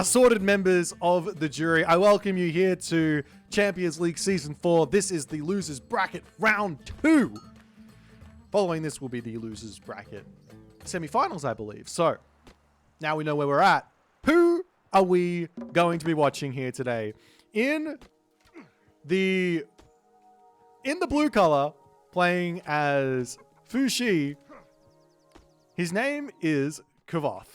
assorted members of the jury, I welcome you here to Champions League Season 4. This is the Losers Bracket Round 2. Following this will be the Losers Bracket semi-finals, I believe. So, now we know where we're at. Who are we going to be watching here today? In the blue color, playing as Fushi, his name is Kvoth.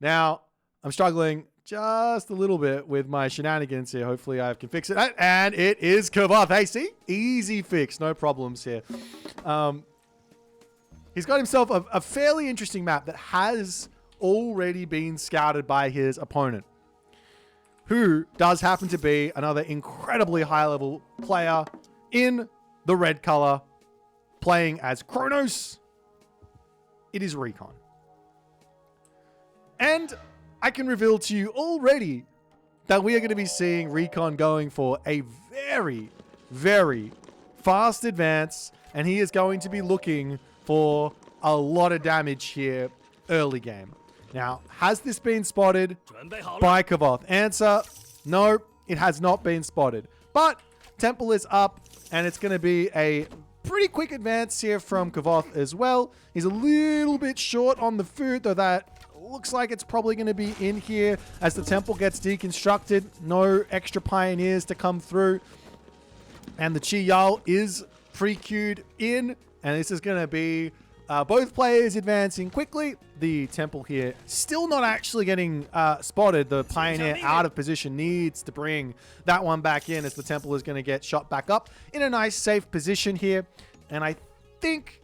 Now, I'm struggling just a little bit with my shenanigans here. Hopefully I can fix it. And it is Kvoth. Hey, see? Easy fix. No problems here. He's got himself a fairly interesting map that has already been scouted by his opponent, who does happen to be another incredibly high-level player in the red color, playing as Kronos. It is Recon. And I can reveal to you already that we are going to be seeing Recon going for a very, very fast advance, and he is going to be looking for a lot of damage here early game. Now, has this been spotted by Kvoth? Answer, no, it has not been spotted. But Temple is up, and it's going to be a pretty quick advance here from Kvoth as well. He's a little bit short on the food, though that looks like it's probably going to be in here as the temple gets deconstructed. No extra pioneers to come through. And the Chi Yao is pre-queued in, and this is going to be both players advancing quickly. The temple here still not actually getting spotted. The pioneer out of position needs to bring that one back in, as the temple is going to get shot back up in a nice safe position here. And I think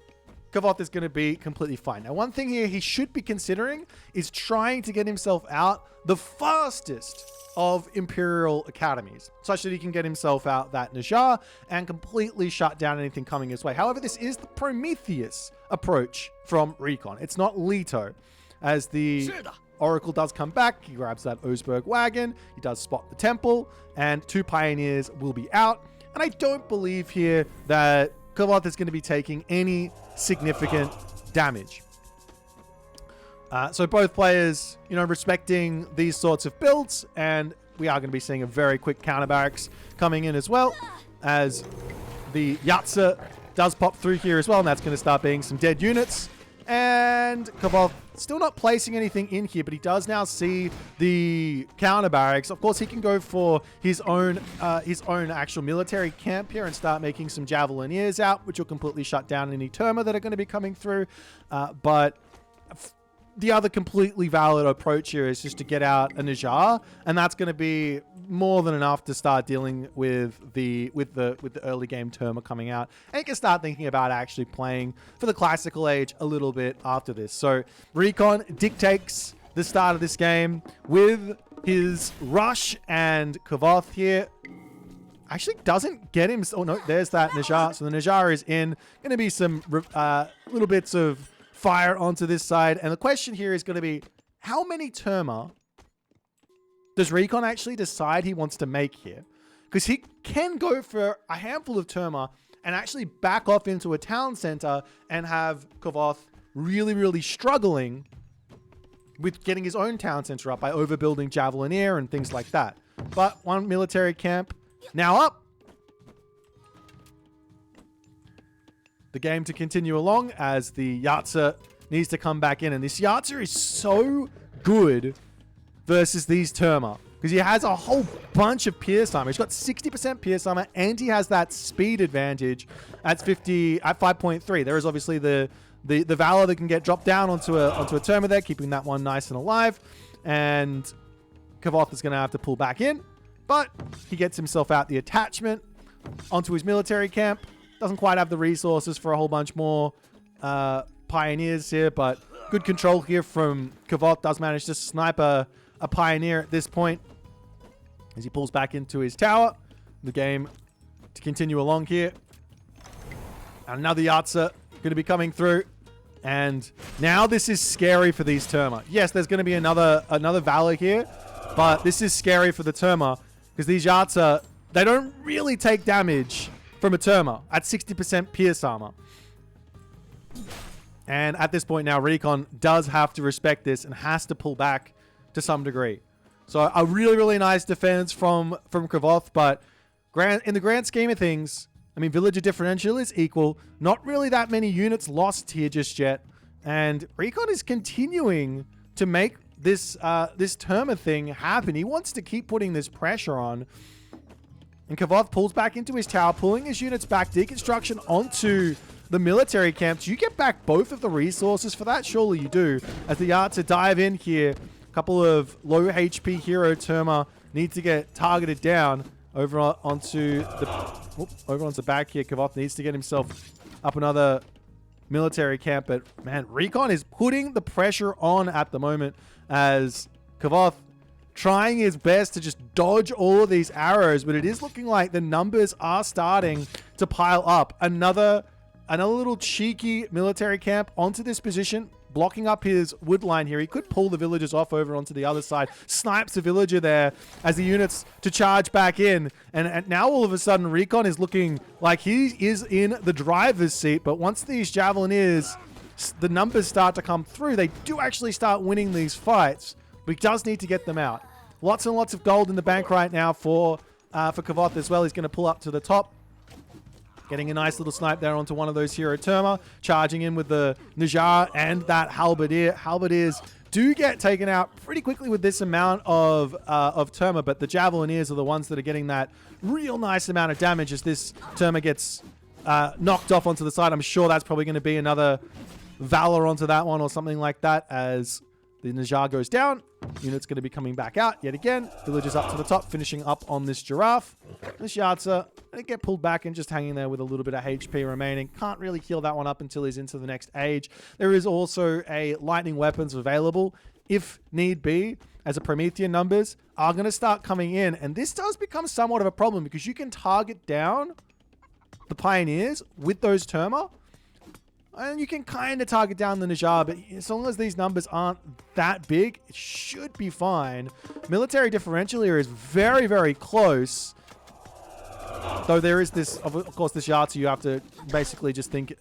Kvoth is going to be completely fine. Now, one thing here he should be considering is trying to get himself out the fastest of Imperial Academies, such that he can get himself out that Najar and completely shut down anything coming his way. However, this is the Prometheus approach from Recon. It's not Leto, as the Oracle does come back. He grabs that Osberg wagon. He does spot the temple, and 2 pioneers will be out. And I don't believe here that Kvoth is going to be taking any significant damage. So both players, respecting these sorts of builds, and we are going to be seeing a very quick counter barracks coming in as well, as the Yatsa does pop through here as well, and that's going to start being some dead units. And Kvoth still not placing anything in here, but he does now see the counter barracks. Of course, he can go for his own actual military camp here and start making some Javelineers out, which will completely shut down any Terma that are going to be coming through. But the other completely valid approach here is just to get out a Najar, and that's going to be more than enough to start dealing with the early game Terma coming out, and you can start thinking about actually playing for the classical age a little bit after this. So Recon dictates the start of this game with his rush, and Kvoth here actually doesn't get him. Oh no, there's that Najar. So the Najar is in. Going to be some little bits of fire onto this side, and the question here is going to be, how many Terma does Recon actually decide he wants to make here? Because he can go for a handful of Terma and actually back off into a town center and have Kvoth really, really struggling with getting his own town center up by overbuilding Javelineer and things like that. But one military camp now up. The game to continue along as the Yatsa needs to come back in. And this Yatsa is so good versus these Terma, because he has a whole bunch of Pierce Armor. He's got 60% Pierce Armor, and he has that speed advantage at 5.3. There is obviously the Valor that can get dropped down onto a Terma there, keeping that one nice and alive. And Kvoth is going to have to pull back in, but he gets himself out the attachment onto his military camp. Doesn't quite have the resources for a whole bunch more pioneers here, but good control here from Kvoth. Does manage to snipe a pioneer at this point as he pulls back into his tower. The game to continue along here. Another Yatsa going to be coming through. And now this is scary for these Terma. Yes, there's going to be another Valor here, but this is scary for the Terma, because these Yatsa, they don't really take damage from a Terma at 60% Pierce Armor. And at this point now, Recon does have to respect this and has to pull back to some degree. So a really, really nice defense from Kvoth, but in the grand scheme of things, I mean, villager differential is equal. Not really that many units lost here just yet. And Recon is continuing to make this Terma thing happen. He wants to keep putting this pressure on. And Kvoth pulls back into his tower, pulling his units back, deconstruction onto the military camp. Do you get back both of the resources for that? Surely you do. As the Archer dive in here, a couple of low HP hero Terma need to get targeted down over onto back here. Kvoth needs to get himself up another military camp, but man, Recon is putting the pressure on at the moment as Kvoth trying his best to just dodge all of these arrows, but it is looking like the numbers are starting to pile up. Another little cheeky military camp onto this position, blocking up his wood line here. He could pull the villagers off over onto the other side. Snipes a villager there as the units to charge back in. And now all of a sudden, Recon is looking like he is in the driver's seat. But once these Javelineers, the numbers start to come through, they do actually start winning these fights. But he does need to get them out. Lots and lots of gold in the bank right now for Kvoth as well. He's going to pull up to the top. Getting a nice little snipe there onto one of those hero Terma. Charging in with the Najar and that Halberdier. Halberdiers do get taken out pretty quickly with this amount of Terma, but the Javelineers are the ones that are getting that real nice amount of damage as this Terma gets knocked off onto the side. I'm sure that's probably going to be another Valor onto that one or something like that as the Najar goes down. Unit's going to be coming back out yet again. Villagers up to the top, finishing up on this Giraffe. This Yatza, they get pulled back and just hanging there with a little bit of HP remaining. Can't really heal that one up until he's into the next age. There is also a lightning weapons available if need be, as a Promethean numbers are going to start coming in. And this does become somewhat of a problem because you can target down the Pioneers with those Terma. And you can kind of target down the Najar, but as long as these numbers aren't that big, it should be fine. Military differential here is very, very close. Though there is this, of course, this Yatsu you have to basically just think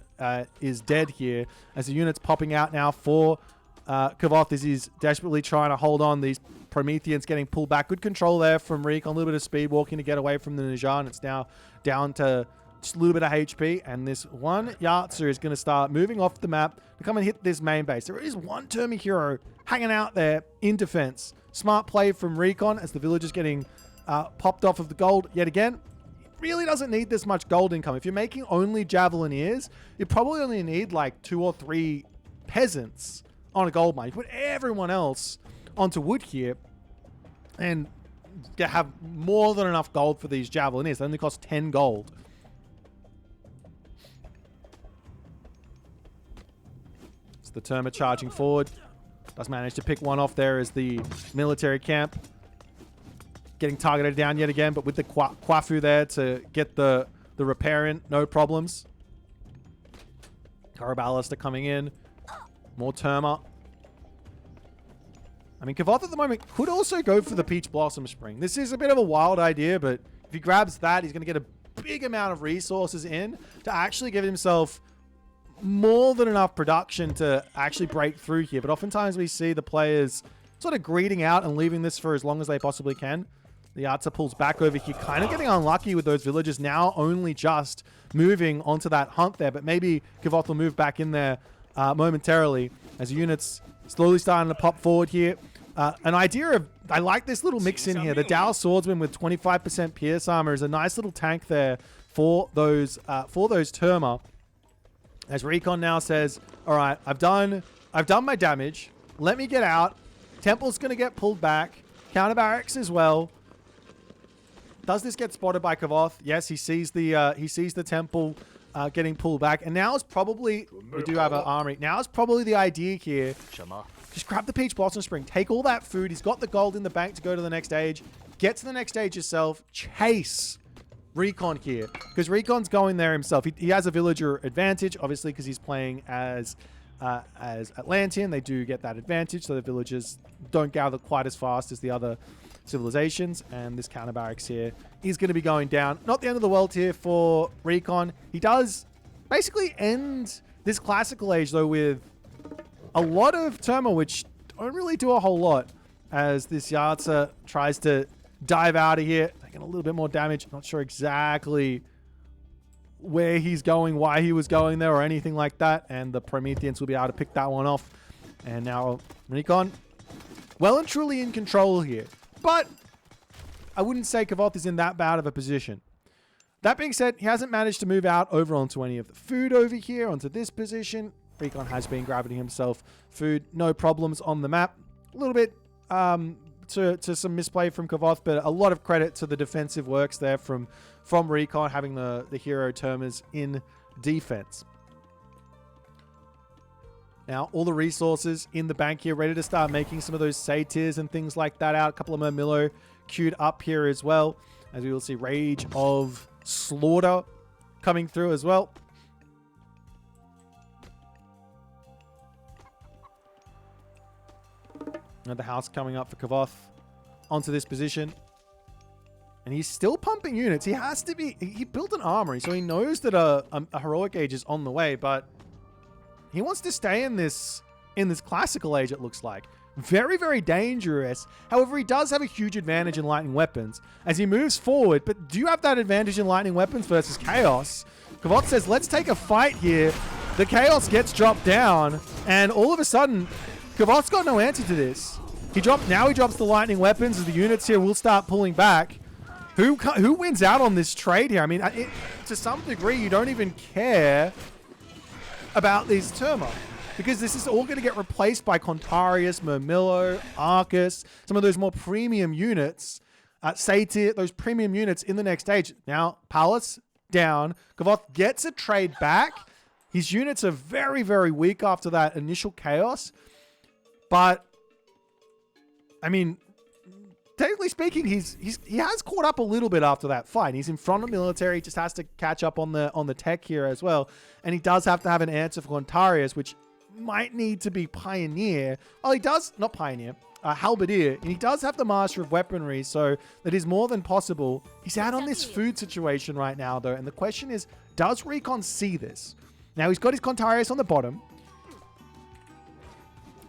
is dead here. As the unit's popping out now for Kvoth as he's desperately trying to hold on. These Prometheans getting pulled back. Good control there from Recon. A little bit of speed walking to get away from the Najar, and it's now down to just a little bit of HP, and this one Yatsu is going to start moving off the map to come and hit this main base. There is one Termi hero hanging out there in defense. Smart play from Recon as the villagers getting popped off of the gold yet again. It really doesn't need this much gold income. If you're making only Javelineers, you probably only need like 2 or 3 peasants on a gold mine. You put everyone else onto wood here and have more than enough gold for these Javelineers. They only cost 10 gold. The Terma charging forward. Does manage to pick one off there as the military camp getting targeted down yet again, but with the Kwafu there to get the repair in, no problems. Karabalist are coming in. More Terma. I mean, Kvoth at the moment could also go for the Peach Blossom Spring. This is a bit of a wild idea, but if he grabs that, he's going to get a big amount of resources in to actually give himself more than enough production to actually break through here. But oftentimes we see the players sort of greeding out and leaving this for as long as they possibly can. The Archer pulls back over here, kind of getting unlucky with those villagers now only just moving onto that hunt there. But maybe Kvoth will move back in there momentarily as the units slowly starting to pop forward here. An idea of, I like this little mix in here. The Dow Swordsman with 25% pierce armor is a nice little tank there for those Terma. As Recon now says, all right, I've done my damage. Let me get out. Temple's going to get pulled back. Counter barracks as well. Does this get spotted by Kvoth? Yes, he sees the temple getting pulled back. And now is probably, we do have an armory. Now is probably the idea here. Just grab the Peach Blossom Spring. Take all that food. He's got the gold in the bank to go to the next stage. Get to the next stage yourself. Chase Recon here, because Recon's going there himself. He has a villager advantage, obviously, because he's playing as Atlantean. They do get that advantage, so the villagers don't gather quite as fast as the other civilizations. And this counter barracks here is going to be going down. Not the end of the world here for Recon. He does basically end this classical age, though, with a lot of Terma, which don't really do a whole lot. as this Yatsa tries to dive out of here. Taking a little bit more damage. Not sure exactly where he's going, why he was going there, or anything like that. And the Prometheans will be able to pick that one off. And now Recon, well and truly in control here. But I wouldn't say Kvoth is in that bad of a position. That being said, he hasn't managed to move out over onto any of the food over here, onto this position. Recon has been grabbing himself food. No problems on the map. A little bit to some misplay from Kvoth, but a lot of credit to the defensive works there from Recon, having the hero termers in defense. Now, all the resources in the bank here, ready to start making some of those satyrs and things like that out. A couple of Murmillo queued up here as well, as we will see Rage of Slaughter coming through as well. Another house coming up for Kvoth onto this position. And he's still pumping units. He has to be... He built an armory, so he knows that a heroic age is on the way, but he wants to stay in this classical age, it looks like. Very, very dangerous. However, he does have a huge advantage in lightning weapons as he moves forward. But do you have that advantage in lightning weapons versus chaos? Kvoth says, let's take a fight here. The chaos gets dropped down, and all of a sudden, Kvoth's got no answer to this. He drops the lightning weapons, as the units here will start pulling back. Who wins out on this trade here? I mean, to some degree, you don't even care about these Terma, because this is all going to get replaced by Contarius, Murmillo, Arcus, some of those more premium units, Satyr, those premium units in the next stage. Now, Palace down. Kvoth gets a trade back. His units are very, very weak after that initial chaos. But, I mean, technically speaking, he has caught up a little bit after that fight. He's in front of military. He just has to catch up on the tech here as well. And he does have to have an answer for Contarius, which might need to be Pioneer. Oh, he does, not Pioneer, Halberdier. And he does have the Master of Weaponry, so that is more than possible. He's out on this food situation right now, though. And the question is, does Recon see this? Now, he's got his Contarius on the bottom.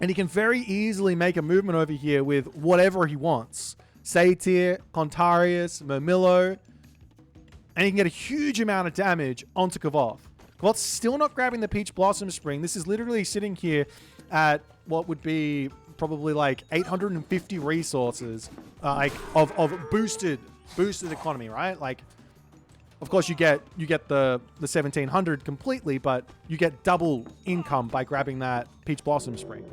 And he can very easily make a movement over here with whatever he wants. Satyr, Contarius, Murmillo. And he can get a huge amount of damage onto Kvoth. Kvoth's still not grabbing the Peach Blossom Spring. This is literally sitting here at what would be probably like 850 resources, like of boosted economy, right? Like, of course you get the 1700 completely, but you get double income by grabbing that Peach Blossom Spring.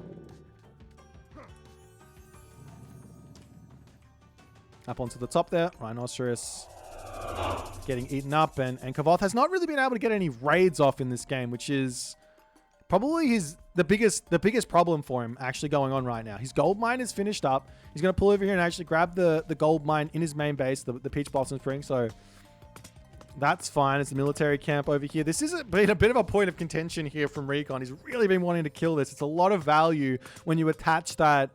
Up onto the top there, Rhinoceros getting eaten up, and Kvoth has not really been able to get any raids off in this game, which is probably the biggest problem for him actually going on right now. His gold mine is finished up. He's going to pull over here and actually grab the gold mine in his main base, the Peach Blossom Spring, so that's fine. It's a military camp over here. This is been a bit of a point of contention here from Recon. He's really been wanting to kill this. It's a lot of value when you attach that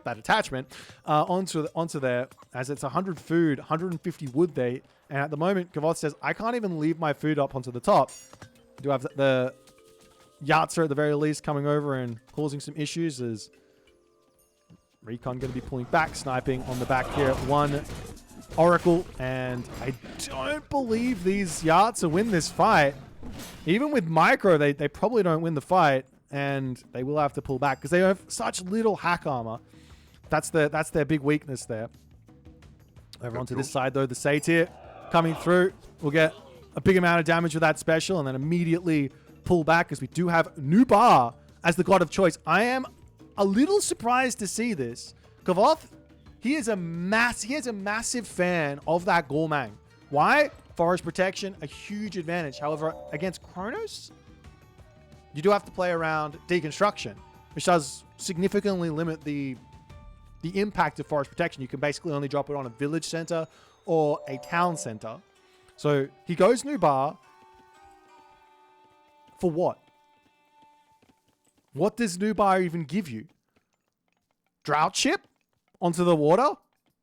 attachment onto there, as it's 100 food, 150 wood there. And at the moment, Kvoth says, I can't even leave my food up onto the top. I do have the Yatsa at the very least coming over and causing some issues, as Recon going to be pulling back, sniping on the back here. One Oracle, and I don't believe these Yatsa win this fight. Even with Micro, they probably don't win the fight, and they will have to pull back because they have such little hack armor. That's their big weakness there. Over onto this side, though, the Satyr coming through will get a big amount of damage with that special, and then immediately pull back, because we do have Nubar as the god of choice. I am a little surprised to see this. Kvoth, he is a massive fan of that Gormang. Why? Forest protection, a huge advantage. However, against Kronos, you do have to play around deconstruction, which does significantly limit the impact of forest protection. You can basically only drop it on a village center or a town center. So he goes Nubar for what? What does Nubar even give you? Drought ship onto the water?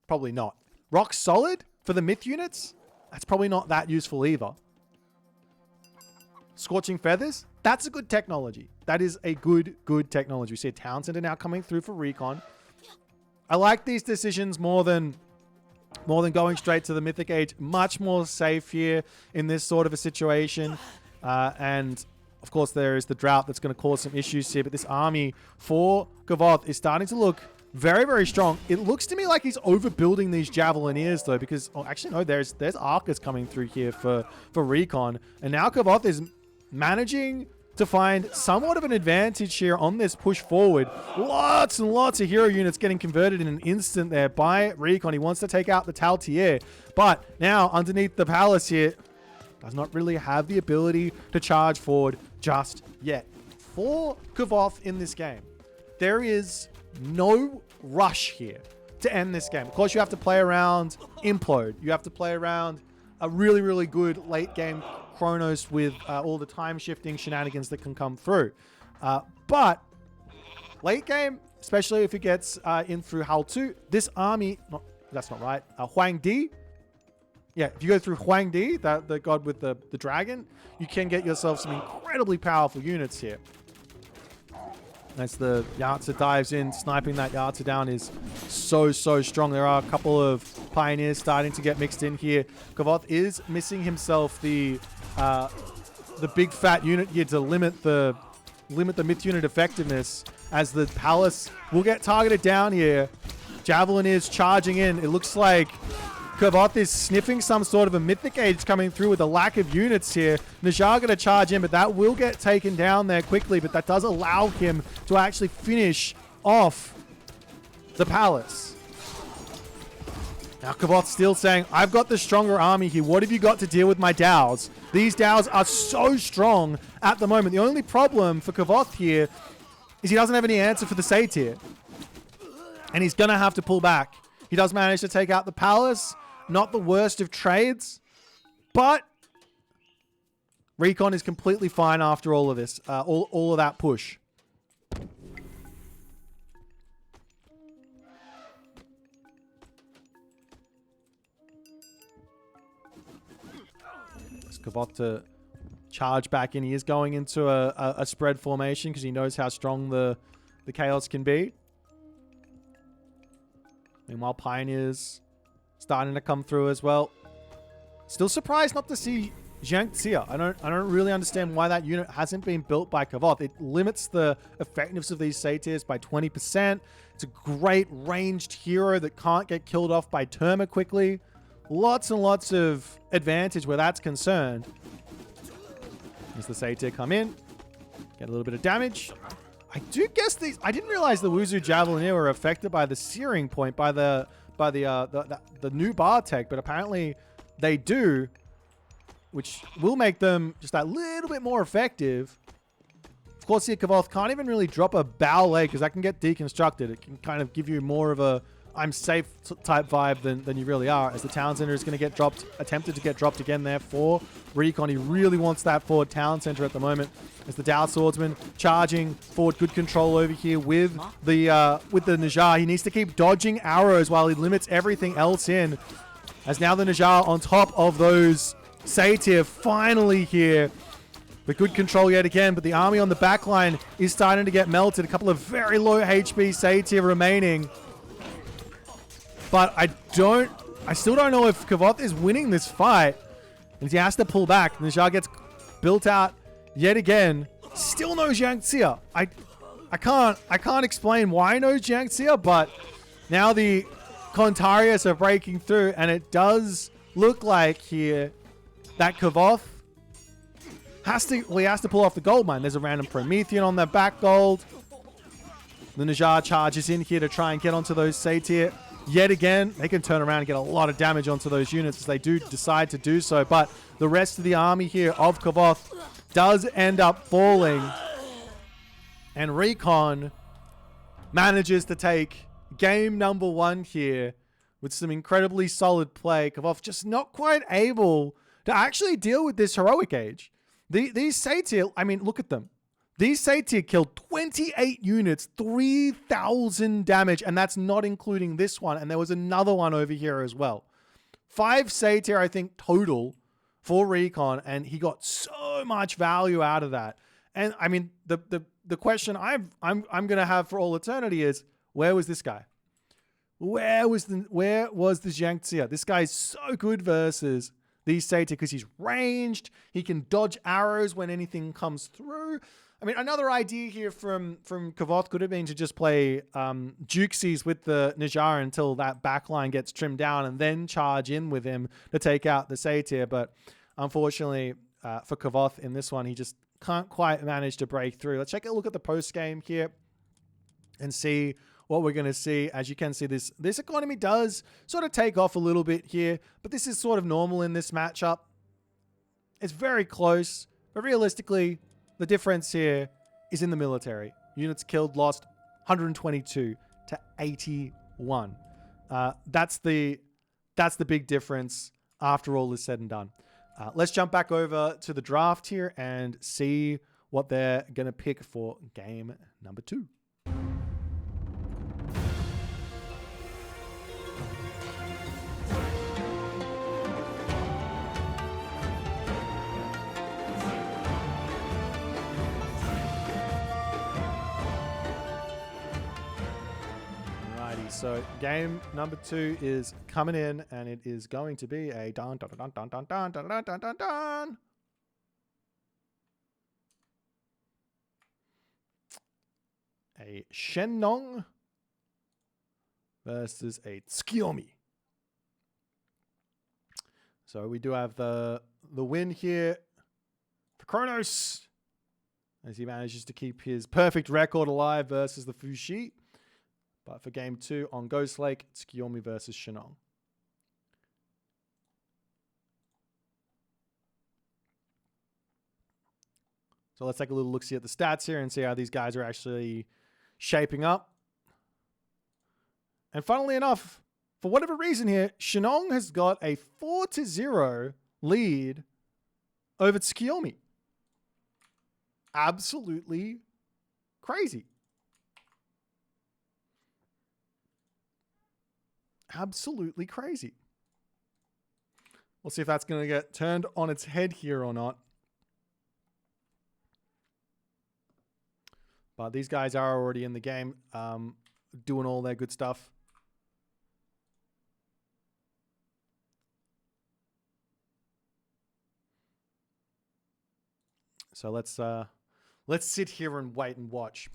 Probably not. Rock solid for the myth units? That's probably not that useful either. Scorching feathers? That's a good technology. That is a good technology. We see a town center now coming through for Recon. I like these decisions more than going straight to the Mythic Age. Much more safe here in this sort of a situation. And of course, there is the drought that's going to cause some issues here. But this army for Kvoth is starting to look very, very strong. It looks to me like he's overbuilding these Javelineers, though, because... Oh, actually, no, there's Archers coming through here for Recon. And now Kvoth is managing to find somewhat of an advantage here on this push forward. Lots and lots of hero units getting converted in an instant there by Recon. He wants to take out the Taltier. But now, underneath the palace here, does not really have the ability to charge forward just yet. For Kvoth in this game, there is no rush here to end this game. Of course, you have to play around Implode. You have to play around a really, really good late game Chronos with all the time shifting shenanigans that can come through. But late game, especially if it gets in through Hull 2, this army, that's not right, Huang Di. Yeah, if you go through Huang Di, the god with the dragon, you can get yourself some incredibly powerful units here. As the Yahtze dives in, sniping that Yahtze down is so strong. There are a couple of Pioneers starting to get mixed in here. Kvoth is missing himself the big fat unit here to limit the myth unit effectiveness, as the Palace will get targeted down here. Javelin is charging in. It looks like Kvoth is sniffing some sort of a Mythic Age coming through with a lack of units here. Najjar going to charge in, but that will get taken down there quickly, but that does allow him to actually finish off the Palace. Now Kvoth still saying, I've got the stronger army here. What have you got to deal with my Dows? These Dows are so strong at the moment. The only problem for Kvoth here is he doesn't have any answer for the Satyr. And he's going to have to pull back. He does manage to take out the Palace. Not the worst of trades, but Recon is completely fine after all of this, all of that push. Kvoth to charge back in. He is going into a spread formation because he knows how strong the Chaos can be. Meanwhile, Pioneers starting to come through as well. Still surprised not to see Zhang Xia. I don't really understand why that unit hasn't been built by Kvoth. It limits the effectiveness of these Satyrs by 20%. It's a great ranged hero that can't get killed off by Terma quickly. Lots and lots of advantage where that's concerned. As the Satyr come in, get a little bit of damage. I do guess these... I didn't realize the Wuzu Javelineer were affected by the Searing Point, by the new bar tech, but apparently they do, which will make them just that little bit more effective. Of course, here Kvoth can't even really drop a ballet because that can get deconstructed. It can kind of give you more of a I'm safe type vibe than you really are, as the Town Center is going to get dropped, attempted to get dropped again there for Recon. He really wants that forward Town Center at the moment, as the Dow Swordsman charging forward. Good control over here with the Najjar. He needs to keep dodging arrows while he limits everything else in, as now the Najjar on top of those Satyr finally here. The good control yet again, but the army on the back line is starting to get melted. A couple of very low HP Satyr remaining. But I still don't know if Kvoth is winning this fight. And he has to pull back. Najjar gets built out yet again. Still no Zhang Xia. I can't explain why no Zhang Xia, but now the Contarius are breaking through, and it does look like here that Kvoth has to pull off the gold mine. There's a random Promethean on the back gold. The Najjar charges in here to try and get onto those Satyr. Yet again, they can turn around and get a lot of damage onto those units as they do decide to do so. But the rest of the army here of Kvoth does end up falling. And Recon manages to take game number 1 here with some incredibly solid play. Kvoth just not quite able to actually deal with this heroic age. These Satyr, I mean, look at them. These Satyr killed 28 units, 3,000 damage, and that's not including this one. And there was another one over here as well. 5 Satyr, I think, total for Recon, and he got so much value out of that. And I mean, the question I'm going to have for all eternity is, where was this guy? Where was the Jiangxia? This guy's so good versus these Satyr because he's ranged. He can dodge arrows when anything comes through. I mean, another idea here from Kvoth could have been to just play Jukesies with the Najjar until that backline gets trimmed down and then charge in with him to take out the Satyr. But unfortunately for Kvoth in this one, he just can't quite manage to break through. Let's take a look at the post game here and see what we're going to see. As you can see, this economy does sort of take off a little bit here, but this is sort of normal in this matchup. It's very close, but realistically, the difference here is in the military. Units killed, lost 122 to 81. That's the big difference after all is said and done. Let's jump back over to the draft here and see what they're going to pick for game number 2. So game number 2 is coming in, and it is going to be a dun dun dun dun dun dun dun dun dun dun dun. A Shennong versus a Tsukiyomi. So we do have the win here for Kronos, as he manages to keep his perfect record alive versus the Fushi. But for game 2 on Ghost Lake, Tsukiyomi versus Shennong. So let's take a little look-see at the stats here and see how these guys are actually shaping up. And funnily enough, for whatever reason here, Shennong has got a 4-0 lead over Tsukiyomi. Absolutely crazy. Absolutely crazy. We'll see if that's going to get turned on its head here or not. But these guys are already in the game, doing all their good stuff. So let's sit here and wait and watch.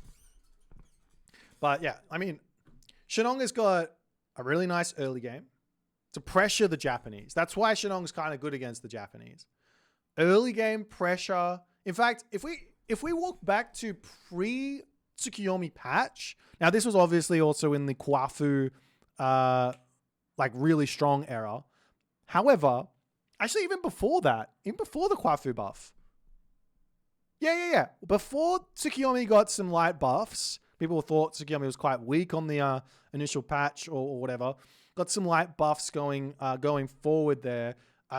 But yeah, I mean, Shennong has got a really nice early game to pressure the Japanese. That's why Shennong's kind of good against the Japanese. Early game pressure. In fact, if we walk back to pre-Tsukiyomi patch, now this was obviously also in the Kwafu, like really strong era. However, actually even before that, even before the Kwafu buff. Yeah. Before Tsukiyomi got some light buffs, people thought Tsukiyomi was quite weak on the initial patch or whatever. Got some light buffs going forward there.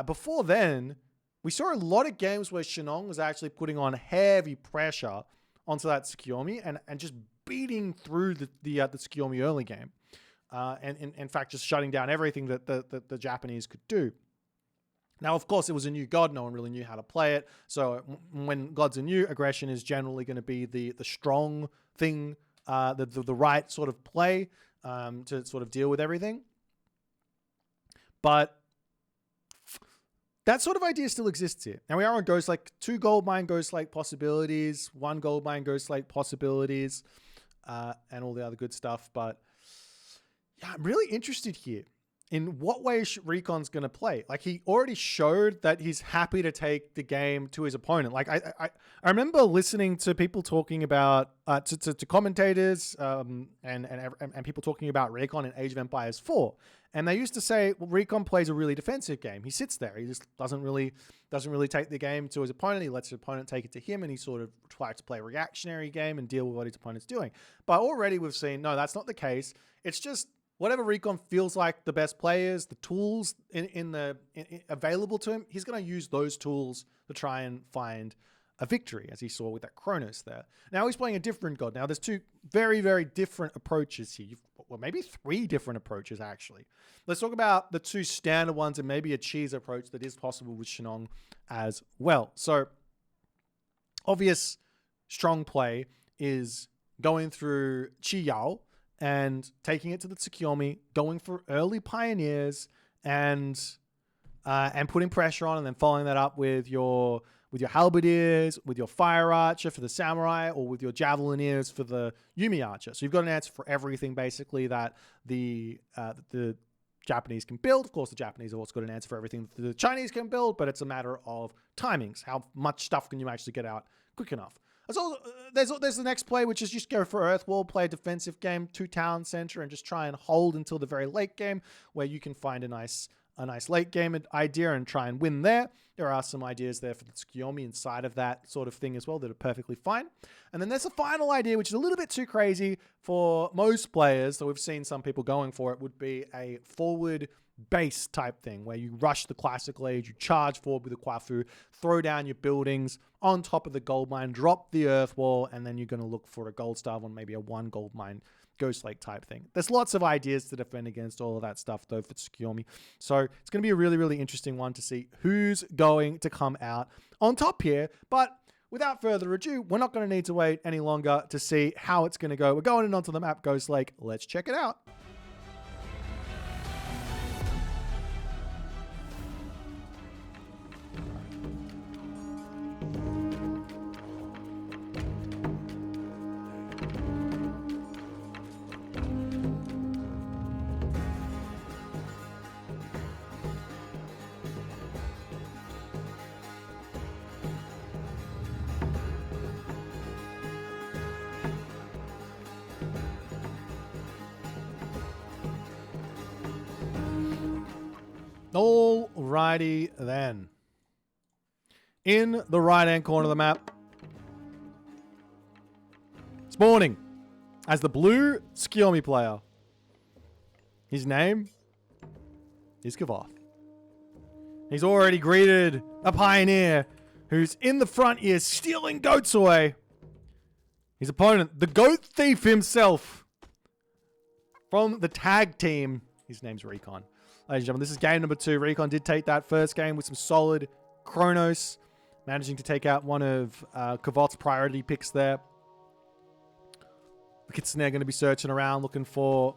Before then, we saw a lot of games where Shennong was actually putting on heavy pressure onto that Tsukiyomi and just beating through the Tsukiyomi early game. And in fact, just shutting down everything that the Japanese could do. Now, of course, it was a new god. No one really knew how to play it. So when gods are new, aggression is generally going to be the strong thing, the right sort of play to sort of deal with everything. But that sort of idea still exists here. Now we are on Ghost Lake, 2 gold mine Ghost Lake possibilities, 1 gold mine Ghost Lake possibilities, and all the other good stuff. But yeah, I'm really interested here in what way Recon's going to play. Like, he already showed that he's happy to take the game to his opponent. Like, I remember listening to people talking about, to commentators and people talking about Recon in Age of Empires 4. And they used to say, well, Recon plays a really defensive game. He sits there. He just doesn't really take the game to his opponent. He lets his opponent take it to him, and he sort of tries to play a reactionary game and deal with what his opponent's doing. But already we've seen, no, that's not the case. It's just whatever Recon feels like the best players, the tools available to him, he's going to use those tools to try and find a victory, as he saw with that Kronos there. Now he's playing a different god. Now there's 2 very, very different approaches here. Well, maybe 3 different approaches, actually. Let's talk about the 2 standard ones and maybe a cheese approach that is possible with Shennong as well. So obvious strong play is going through Chi Yao and taking it to the Tsukiyomi, going for early pioneers and putting pressure on, and then following that up with your halberdiers, with your fire archer for the samurai, or with your javelineers for the Yumi archer. So you've got an answer for everything basically that the Japanese can build. Of course, the Japanese have also got an answer for everything that the Chinese can build, but it's a matter of timings. How much stuff can you actually get out quick enough? There's the next play, which is just go for Earth Wall, play a defensive game to town center, and just try and hold until the very late game, where you can find a nice late game idea and try and win there. There are some ideas there for the Tsukiyomi inside of that sort of thing as well that are perfectly fine. And then there's a final idea, which is a little bit too crazy for most players, so we've seen some people going for it, would be a forward base type thing where you rush the classical age, you charge forward with the Kwafu, throw down your buildings on top of the gold mine, drop the earth wall, and then you're going to look for a gold star on maybe a 1 gold mine Ghost Lake type thing. There's lots of ideas to defend against all of that stuff though for Tsukiyomi. So it's going to be a really, really interesting one to see who's going to come out on top here. But without further ado, we're not going to need to wait any longer to see how it's going to go. We're going in onto the map Ghost Lake. Let's check it out. Alrighty then. In the right-hand corner of the map, spawning as the blue Tsukiyomi player. His name is Kvoth. He's already greeted a pioneer who's in the front here stealing goats away. His opponent, the goat thief himself, from the tag team. His name's Recon. Ladies and gentlemen, this is game number 2. Recon did take that first game with some solid Chronos, managing to take out one of Kvoth's priority picks there. The kid's there going to be searching around, looking for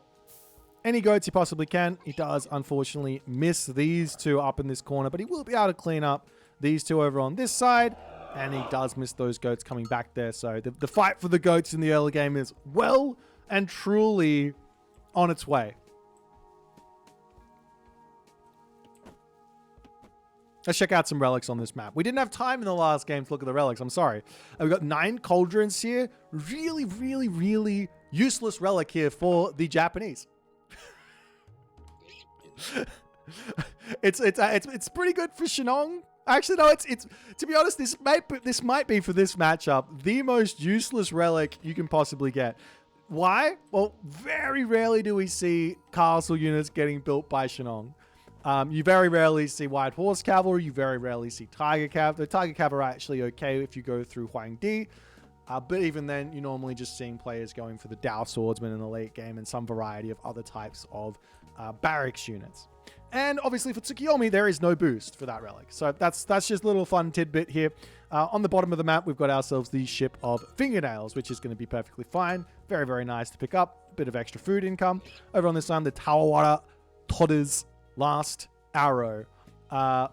any goats he possibly can. He does, unfortunately, miss these two up in this corner, but he will be able to clean up these two over on this side, and he does miss those goats coming back there. So the fight for the goats in the early game is well and truly on its way. Let's check out some relics on this map. We didn't have time in the last game to look at the relics. I'm sorry. We've got 9 cauldrons here. Really, really, really useless relic here for the Japanese. It's pretty good for Shinong. Actually, no. It's to be honest, this might be for this matchup the most useless relic you can possibly get. Why? Well, very rarely do we see castle units getting built by Shinong. You very rarely see White Horse Cavalry. You very rarely see Tiger Cav. The Tiger Cav are actually okay if you go through Huangdi. But even then, you're normally just seeing players going for the Dao Swordsman in the late game and some variety of other types of barracks units. And obviously for Tsukiyomi, there is no boost for that relic. So that's just a little fun tidbit here. On the bottom of the map, we've got ourselves the Ship of Fingernails, which is going to be perfectly fine. Very, very nice to pick up. A bit of extra food income. Over on this side, the Tawawara Todder's Last Arrow. Yeah,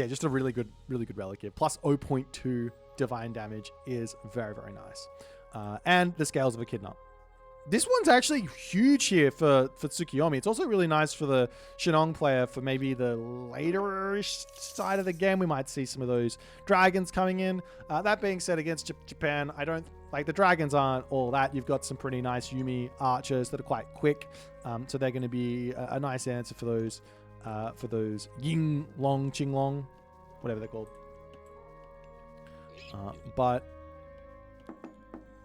just a really good relic here. Plus 0.2 divine damage is very, very nice. And the Scales of Echidna. This one's actually huge here for Tsukiyomi. It's also really nice for the Shinong player for maybe the later-ish side of the game. We might see some of those dragons coming in. That being said, against Japan, I don't like the dragons aren't all that. You've got some pretty nice Yumi archers that are quite quick. So they're going to be a nice answer for those Ying Long, Ching Long, whatever they're called. But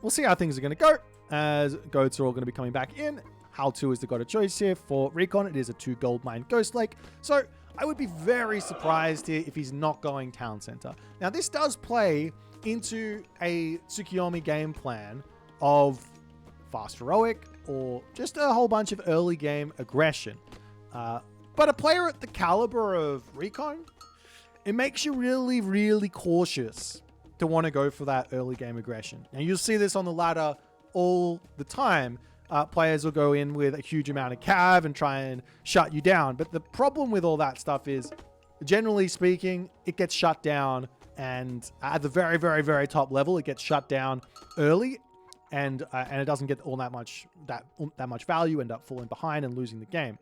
we'll see how things are going to go, as goats are all going to be coming back in. Hal 2 is the god of choice here. For Recon, it is a 2 gold mine Ghost Lake. So I would be very surprised here if he's not going town center. Now, this does play into a Tsukiyomi game plan of fast heroic or just a whole bunch of early game aggression. But a player at the caliber of Recon, it makes you really, really cautious to want to go for that early game aggression. Now, you'll see this on the ladder all the time. Players will go in with a huge amount of cav and try and shut you down. But the problem with all that stuff is, generally speaking, it gets shut down, and at the very, very, very top level, it gets shut down early, and it doesn't get all that much value, end up falling behind and losing the game.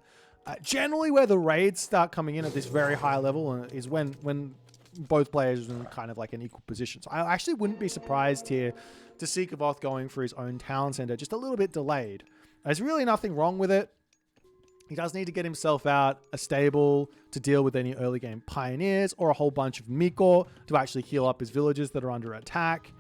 Generally, where the raids start coming in at this very high level is when both players are in kind of like an equal position. So I actually wouldn't be surprised here to see Kvoth going for his own town center, just a little bit delayed. There's really nothing wrong with it. He does need to get himself out a stable to deal with any early game pioneers or a whole bunch of Miko to actually heal up his villages that are under attack.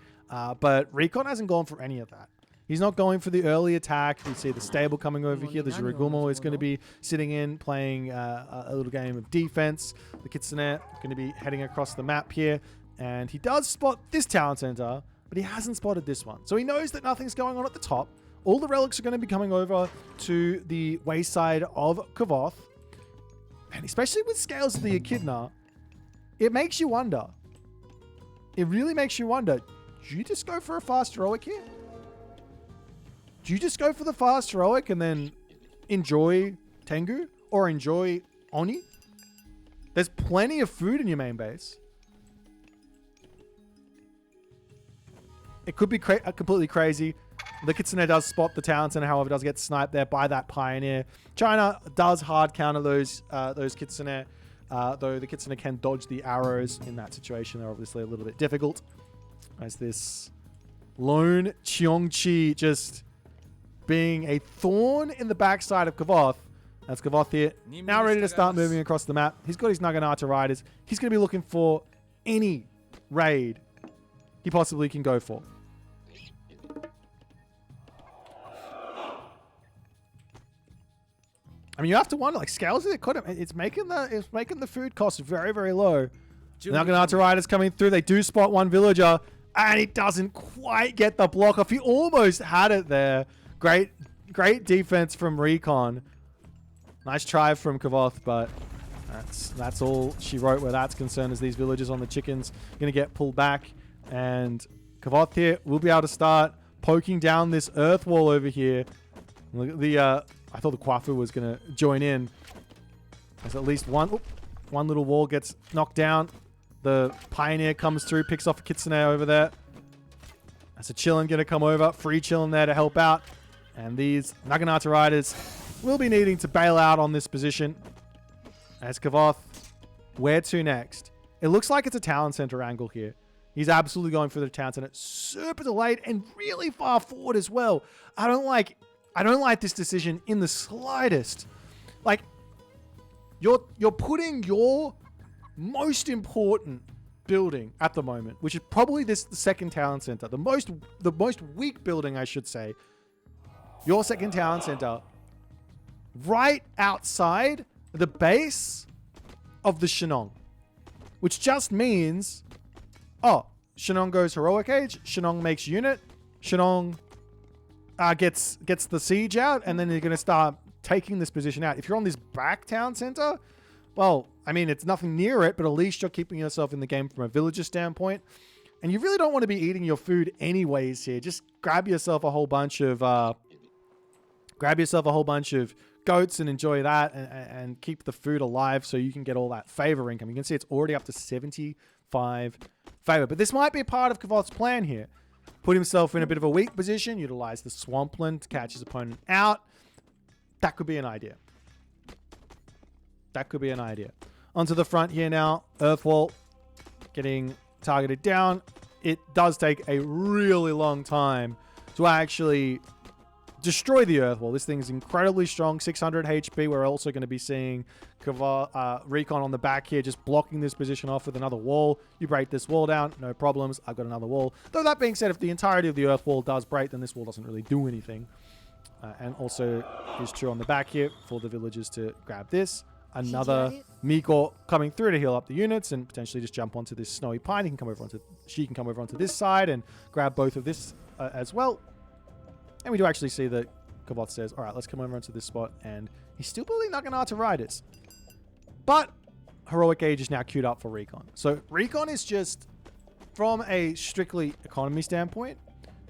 But Recon hasn't gone for any of that. He's not going for the early attack. You see the stable coming over here. The Jiragumo is going to be sitting in, playing a little game of defense. The Kitsune is going to be heading across the map here. And he does spot this town center, but he hasn't spotted this one. So he knows that nothing's going on at the top. All the relics are going to be coming over to the wayside of Kvoth. And especially with scales of the Echidna, it makes you wonder. It really makes you wonder. Do you just go for a fast heroic here? Do you just go for the fast heroic and then enjoy Tengu or enjoy Oni? There's plenty of food in your main base. It could be completely crazy. The Kitsune does spot the town center, however, does get sniped there by that Pioneer. China does hard counter those Kitsune, though the Kitsune can dodge the arrows in that situation. They're obviously a little bit difficult. As this lone Cheongchi just being a thorn in the backside of Kvoth. That's Kvoth here, now ready to start moving across the map. He's got his Naginata riders. He's going to be looking for any raid he possibly can go for. I mean, you have to wonder, like, scales of the Echidna, it's making the food cost very, very low. Naginata riders coming through. They do spot one villager, and he doesn't quite get the block off. He almost had it there. Great defense from Recon. Nice try from Kvoth, but that's all she wrote where that's concerned, as these villagers on the chickens going to get pulled back. And Kvoth here will be able to start poking down this earth wall over here. Look at the... I thought the Kwafu was going to join in. As at least one little wall gets knocked down. The Pioneer comes through, picks off a Kitsune over there. That's a Chillin going to come over. Free Chillin there to help out. And these Naginata riders will be needing to bail out on this position. As Kvoth, where to next? It looks like it's a town center angle here. He's absolutely going for the town center. Super delayed and really far forward as well. I don't like this decision in the slightest. Like, you're putting your most important building at the moment, which is probably the second town center, the most weak building, I should say. Your second town center, right outside the base of the Shenong, which just means, oh, Shenong goes heroic age, Shenong makes unit, Shenong gets the siege out, and then you're going to start taking this position out. If you're on this back town center, well, I mean, it's nothing near it, but at least you're keeping yourself in the game from a villager standpoint. And you really don't want to be eating your food anyways here. Just grab yourself a whole bunch of goats and enjoy that, and keep the food alive so you can get all that favor income. You can see it's already up to 75 favor. But this might be a part of Kvoth's plan here. Put himself in a bit of a weak position, utilize the swampland to catch his opponent out. That could be an idea. That could be an idea. Onto the front here now. Earthwall getting targeted down. It does take a really long time to actually destroy the Earthwall. This thing is incredibly strong. 600 HP. We're also going to be seeing Recon on the back here, just blocking this position off with another wall. You break this wall down, no problems. I've got another wall. Though that being said, if the entirety of the Earthwall does break, then this wall doesn't really do anything. And also is true on the back here for the villagers to grab this. Another Miko coming through to heal up the units and potentially just jump onto this snowy pine. She can come over onto this side and grab both of this as well. And we do actually see that Kvoth says, all right, let's come over onto this spot. And he's still building Naginata riders. But Heroic Age is now queued up for Recon. So Recon is just from a strictly economy standpoint,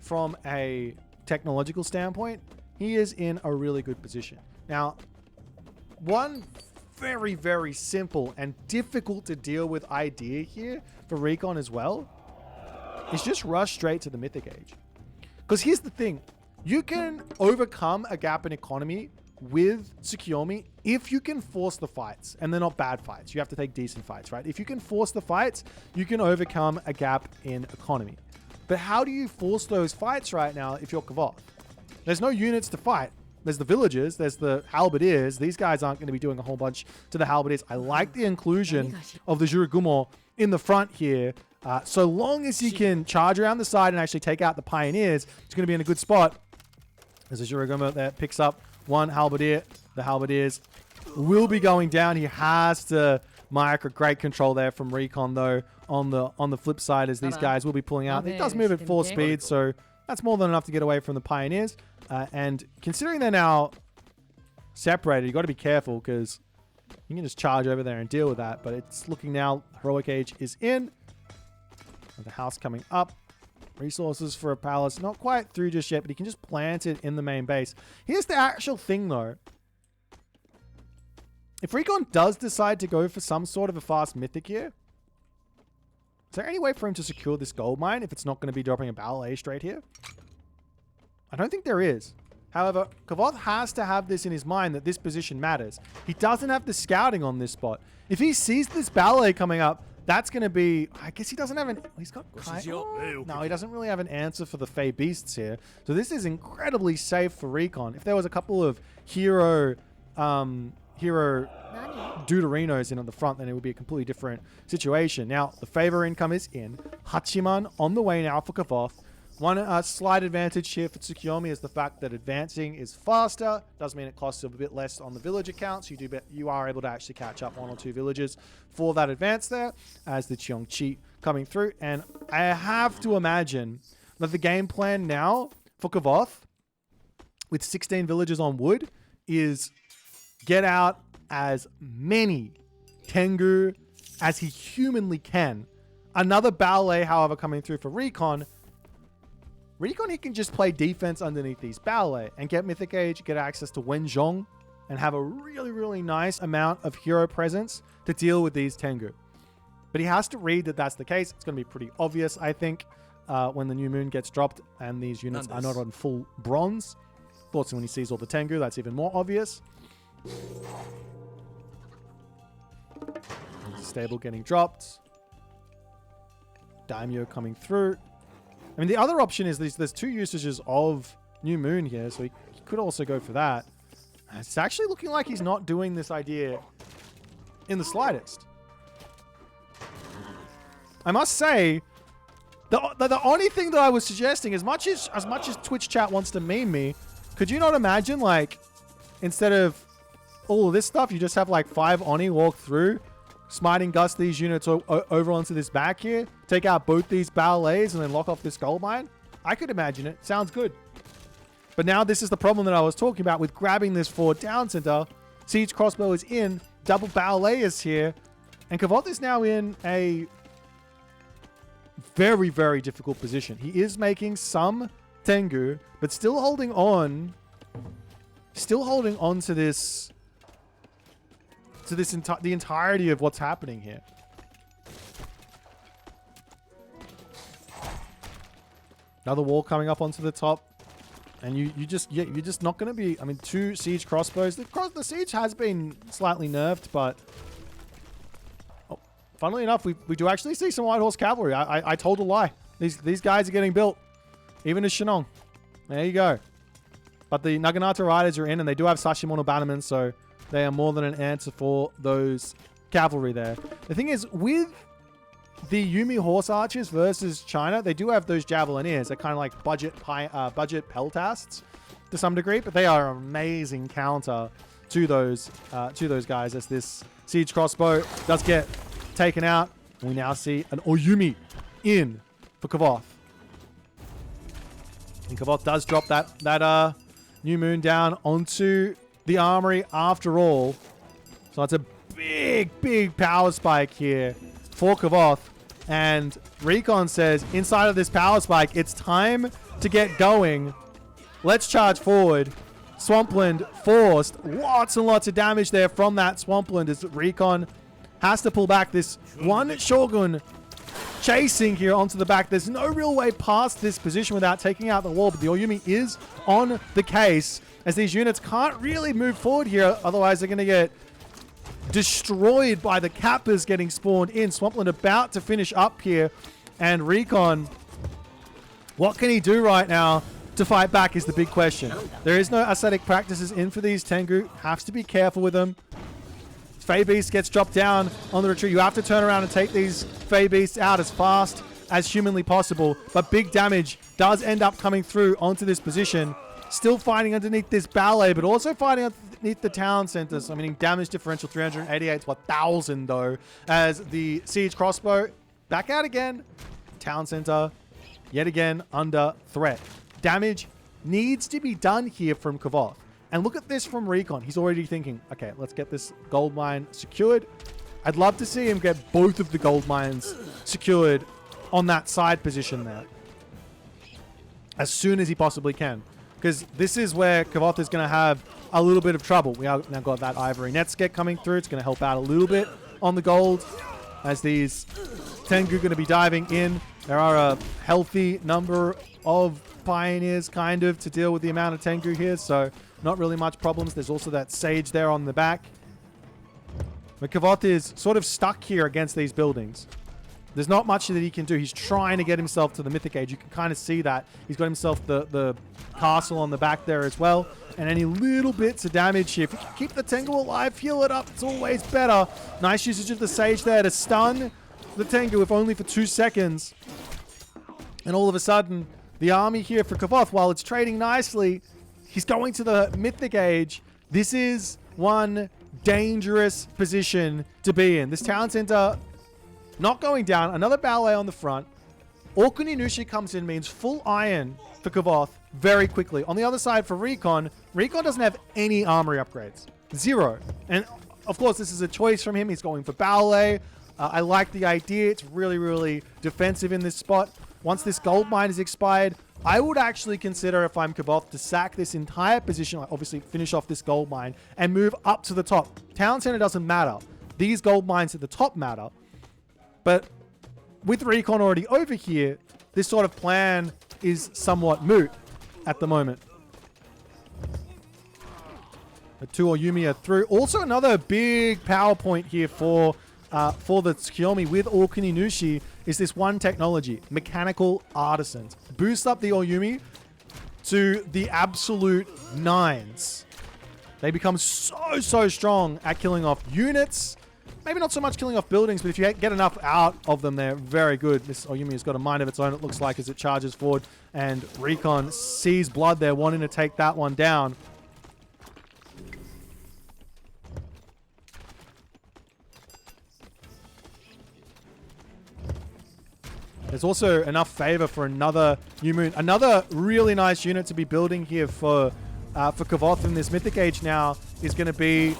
from a technological standpoint, he is in a really good position. Now, one very, very simple and difficult to deal with idea here for Recon as well is just rush straight to the Mythic Age. Because here's the thing. You can overcome a gap in economy with Tsukiyomi if you can force the fights. And they're not bad fights. You have to take decent fights, right? If you can force the fights, you can overcome a gap in economy. But how do you force those fights right now if you're Kvoth? There's no units to fight. There's the villagers, there's the halberdiers. These guys aren't going to be doing a whole bunch to the halberdiers. I like the inclusion of the Jurugumo in the front here. So long as he can charge around the side and actually take out the pioneers, it's going to be in a good spot. There's a Jurugumo that picks up one halberdier. The halberdiers will be going down. He has to micro. Great control there from Recon, though. On the flip side, as these guys will be pulling out. He does move at 4 speed, so that's more than enough to get away from the pioneers. And considering they're now separated, you got to be careful because you can just charge over there and deal with that. But it's looking now, Heroic Age is in. The house coming up. Resources for a palace. Not quite through just yet, but he can just plant it in the main base. Here's the actual thing, though. If Recon does decide to go for some sort of a fast mythic here, is there any way for him to secure this gold mine if it's not going to be dropping a ballet straight here? I don't think there is. However, Kvoth has to have this in his mind that this position matters. He doesn't have the scouting on this spot. If he sees this ballet coming up, that's going to be... I guess he doesn't have an... He's got... No, he doesn't really have an answer for the Fey Beasts here. So this is incredibly safe for Recon. If there was a couple of hero Deuterinos in on the front, then it would be a completely different situation. Now, the favor income is in. Hachiman on the way now for Kvoth. One slight advantage here for Tsukiyomi is the fact that advancing is faster. Does mean it costs a bit less on the village account, so you are able to actually catch up 1 or 2 villages for that advance there, as the Cheongchi coming through. And I have to imagine that the game plan now for Kvoth, with 16 villages on wood, is get out as many Tengu as he humanly can. Another ballet, however, coming through for Recon. Recon, he can just play defense underneath these ballet and get Mythic Age, get access to Wenzhong, and have a really, really nice amount of hero presence to deal with these Tengu. But he has to read that that's the case. It's going to be pretty obvious, I think, when the new moon gets dropped and these units are not on full bronze. Of course, when he sees all the Tengu, that's even more obvious. Stable getting dropped. Daimyo coming through. I mean, the other option is there's 2 usages of New Moon here, so he could also go for that. It's actually looking like he's not doing this idea in the slightest. I must say, the only thing that I was suggesting, as much as Twitch chat wants to meme me, could you not imagine, like, instead of all of this stuff, you just have like 5 Oni walk through, smiting gust these units over onto this back here, take out both these ballets, and then lock off this gold mine? I could imagine it. Sounds good. But now this is the problem that I was talking about with grabbing this forward town center. Siege crossbow is in, double ballet is here, and Kvoth is now in a very, very difficult position. He is making some Tengu, but still holding on to this... the entirety of what's happening here. Another wall coming up onto the top. And you're just not going to be... I mean, 2 siege crossbows. The siege has been slightly nerfed, but... Oh, funnily enough, we do actually see some White Horse Cavalry. I told a lie. These guys are getting built. Even as Shinong. There you go. But the Naginata Riders are in, and they do have Sashimono Bannermen, so... they are more than an answer for those cavalry there. The thing is, with the Yumi Horse Archers versus China, they do have those Javelineers. They're kind of like budget Peltasts to some degree, but they are an amazing counter to those guys as this Siege Crossbow does get taken out. We now see an Oyumi in for Kvoth. And Kvoth does drop that New Moon down onto the armory after all. So it's a big, big power spike here for Kvoth. And Recon says, inside of this power spike, it's time to get going. Let's charge forward. Swampland forced. Lots and lots of damage there from that Swampland as Recon has to pull back. This one Shogun chasing here onto the back. There's no real way past this position without taking out the wall, but the Oyumi is on the case as these units can't really move forward here. Otherwise, they're going to get destroyed by the Kappas getting spawned in. Swampland about to finish up here. And Recon, what can he do right now to fight back is the big question. There is no ascetic practices in for these Tengu. Has to be careful with them. Fey Beast gets dropped down on the retreat. You have to turn around and take these Fey Beasts out as fast as humanly possible. But big damage does end up coming through onto this position. Still fighting underneath this ballet, but also fighting underneath the town center. So, I mean, damage differential 388 to 1,000 though, as the siege crossbow back out again. Town center yet again under threat. Damage needs to be done here from Kvoth. And look at this from Recon. He's already thinking, okay, let's get this gold mine secured. I'd love to see him get both of the gold mines secured on that side position there as soon as he possibly can. Because this is where Kvoth is going to have a little bit of trouble. We have now got that Ivory Netscape coming through. It's going to help out a little bit on the gold as these Tengu are going to be diving in. There are a healthy number of pioneers kind of to deal with the amount of Tengu here, so not really much problems. There's also that Sage there on the back. But Kvoth is sort of stuck here against these buildings. There's not much that he can do. He's trying to get himself to the Mythic Age. You can kind of see that. He's got himself the castle on the back there as well. And any little bits of damage here. If you can keep the Tengu alive, heal it up, it's always better. Nice usage of the Sage there to stun the Tengu, if only for 2 seconds. And all of a sudden, the army here for Kvoth, while it's trading nicely, he's going to the Mythic Age. This is one dangerous position to be in. This town center not going down. Another ballet on the front. Okuninushi comes in, means full iron for Kvoth very quickly. On the other side for Recon, Recon doesn't have any armory upgrades. Zero. And of course, this is a choice from him. He's going for ballet. I like the idea. It's really, really defensive in this spot. Once this gold mine is expired, I would actually consider, if I'm Kvoth, to sack this entire position, obviously finish off this gold mine, and move up to the top. Town center doesn't matter. These gold mines at the top matter. But with Recon already over here, this sort of plan is somewhat moot at the moment. The two Oyumi are through. Also another big power point here for the Tsukiyomi with Okuninushi is this one technology, Mechanical Artisans. Boost up the Oyumi to the absolute nines. They become so strong at killing off units. Maybe not so much killing off buildings, but if you get enough out of them, they're very good. This Oyumi has got a mind of its own, it looks like, as it charges forward. And Recon sees blood there, wanting to take that one down. There's also enough favor for another New Moon. Another really nice unit to be building here for Kvoth in this Mythic Age now is going to be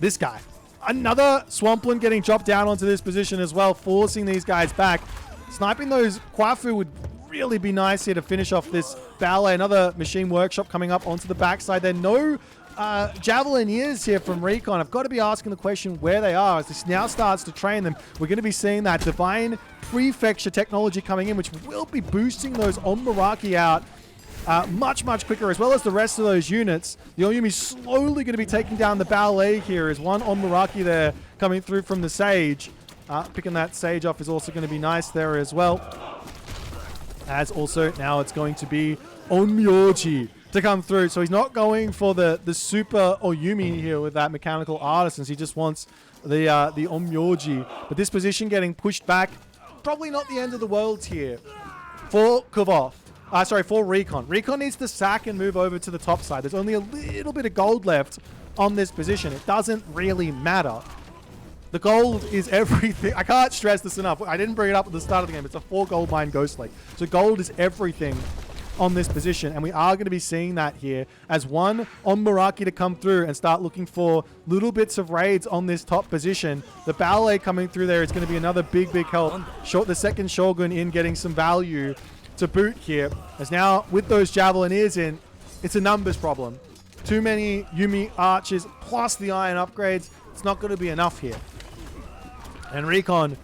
this guy. Another Swampland getting dropped down onto this position as well, forcing these guys back. Sniping those Kwafu would really be nice here to finish off this ballet. Another machine workshop coming up onto the backside there. No Javelineers here from Recon. I've got to be asking the question where they are as this now starts to train them. We're going to be seeing that Divine Prefecture technology coming in, which will be boosting those Onmaraki out much quicker, as well as the rest of those units. The Oyumi's slowly going to be taking down the ballet here. Is one Onmaraki there coming through from the Sage. Picking that Sage off is also going to be nice there as well. As also now it's going to be Onmyoji to come through. So he's not going for the super Oyumi here with that Mechanical Artisans. He just wants the Onmyoji. But this position getting pushed back. Probably not the end of the world here for Kvoth. For Recon. Recon needs to sack and move over to the top side. There's only a little bit of gold left on this position. It doesn't really matter. The gold is everything. I can't stress this enough. I didn't bring it up at the start of the game. It's a 4 gold mine Ghost Lake. So gold is everything on this position. And we are going to be seeing that here as one on Meraki to come through and start looking for little bits of raids on this top position. The ballet coming through there is going to be another big help. The second Shogun in getting some value to boot here. As now with those Javelin ears in, it's a numbers problem. Too many Yumi archers plus the iron upgrades. It's not going to be enough here. And Recon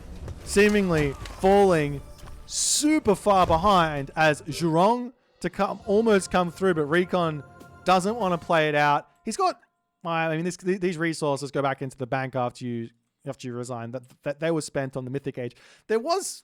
seemingly falling super far behind as Zhurong to almost come through, but Recon doesn't want to play it out. He's got, I mean, these resources go back into the bank after you resign. That they were spent on the Mythic Age. There was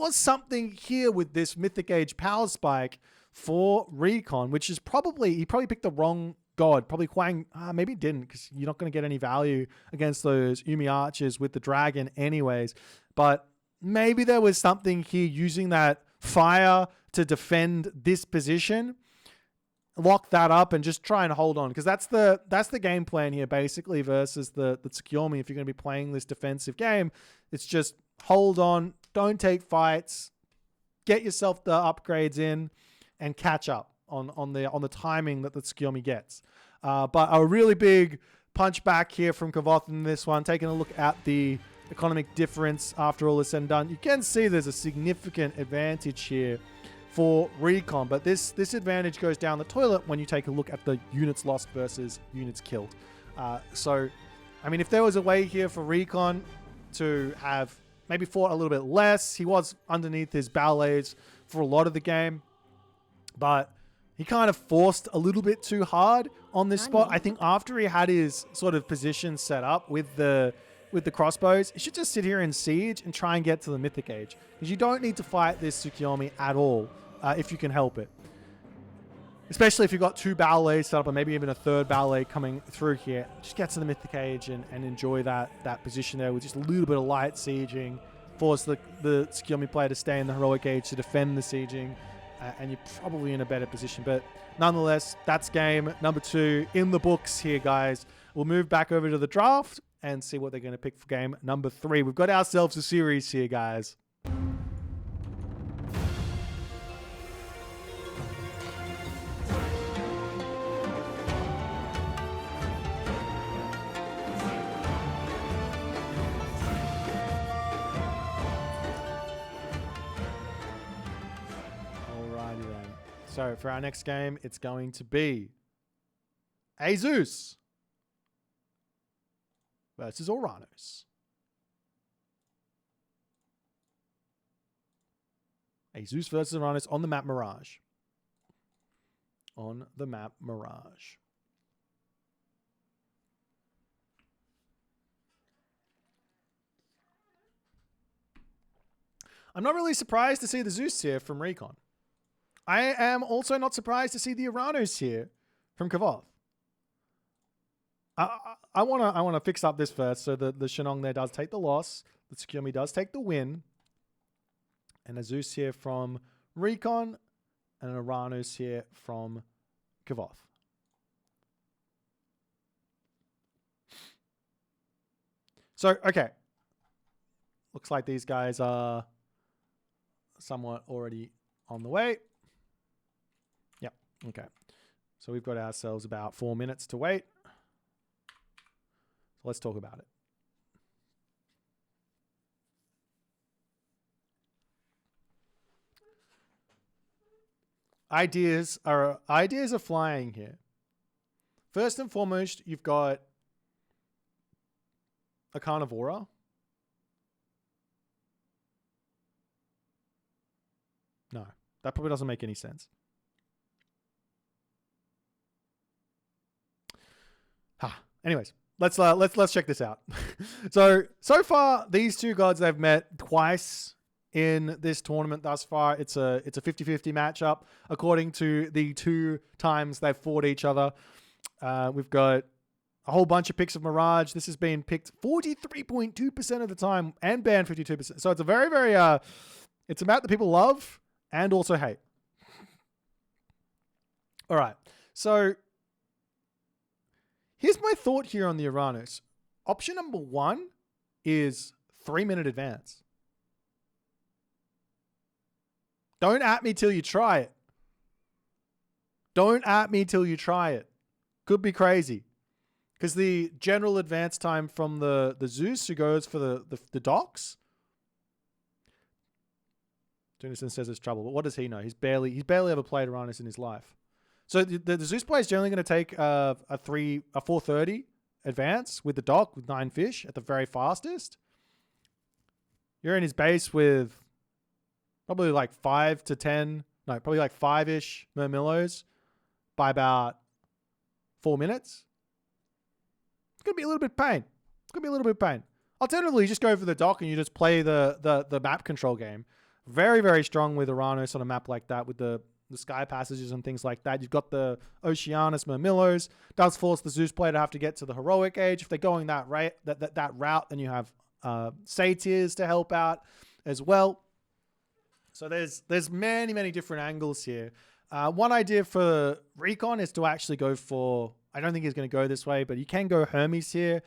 something here with this Mythic Age power spike for Recon, which is he probably picked the wrong god. Probably Huang, maybe didn't, because you're not going to get any value against those Yumi archers with the dragon anyways. But maybe there was something here using that fire to defend this position, lock that up and just try and hold on, because that's the game plan here basically versus the Tsukuyomi. If you're going to be playing this defensive game, it's just hold on, don't take fights, get yourself the upgrades in and catch up on the timing that the Tsukuyomi gets. But a really big punch back here from Kvoth in this one. Taking a look at the economic difference after all is said and done, you can see there's a significant advantage here for Recon, but this advantage goes down the toilet when you take a look at the units lost versus units killed. So, I mean, if there was a way here for Recon to have maybe fought a little bit less, he was underneath his ballets for a lot of the game, but he kind of forced a little bit too hard on this spot. I think after he had his sort of position set up with the crossbows, he should just sit here and siege and try and get to the Mythic Age, because you don't need to fight this Tsukuyomi at all if you can help it. Especially if you've got two ballets set up, or maybe even a third ballet coming through here. Just get to the Mythic Age and enjoy that position there with just a little bit of light sieging. Force the Tsukuyomi player to stay in the Heroic Age to defend the sieging. And you're probably in a better position. But nonetheless, that's game number 2 in the books here, guys. We'll move back over to the draft and see what they're going to pick for game number 3. We've got ourselves a series here, guys. So for our next game, it's going to be Azus versus Oranos. Azus versus Oranos on the map Mirage. On the map Mirage. I'm not really surprised to see the Zeus here from Recon. I am also not surprised to see the Oranos here from Kvoth. I want to fix up this first. So the Shenong there does take the loss. The Tsukuyomi does take the win. And a Zeus here from Recon. And an Oranos here from Kvoth. So, okay. Looks like these guys are somewhat already on the way. Okay, so we've got ourselves about 4 minutes to wait. So let's talk about it. Ideas are flying here. First and foremost, you've got a Carnivora. No, that probably doesn't make any sense. Anyways, let's check this out. so far, these two gods they've met twice in this tournament thus far. It's a 50-50 matchup according to the 2 times they've fought each other. We've got a whole bunch of picks of Mirage. This has been picked 43.2% of the time and banned 52%. So it's a very, very it's a map that people love and also hate. All right, so here's my thought here on the Oranos. Option number 1 is 3-minute advance. Don't at me till you try it. Don't at me till you try it. Could be crazy. Because the general advance time from the Zeus who goes for the docks. Tunison says it's trouble, but what does he know? He's barely ever played Uranus in his life. So the Zeus play is generally going to take a 430 advance with the dock with 9 fish at the very fastest. You're in his base with probably like 5-ish Murmillos by about 4 minutes. It's going to be a little bit of pain. Alternatively, you just go for the dock and you just play the map control game. Very, very strong with Uranus on a map like that with the sky passages and things like that. You've got the Oceanus Murmillos. Does force the Zeus player to have to get to the heroic age. If they're going that route, then you have satyrs to help out as well. So there's many, many different angles here. One idea for Recon is to actually go for, I don't think he's going to go this way, but you can go Hermes here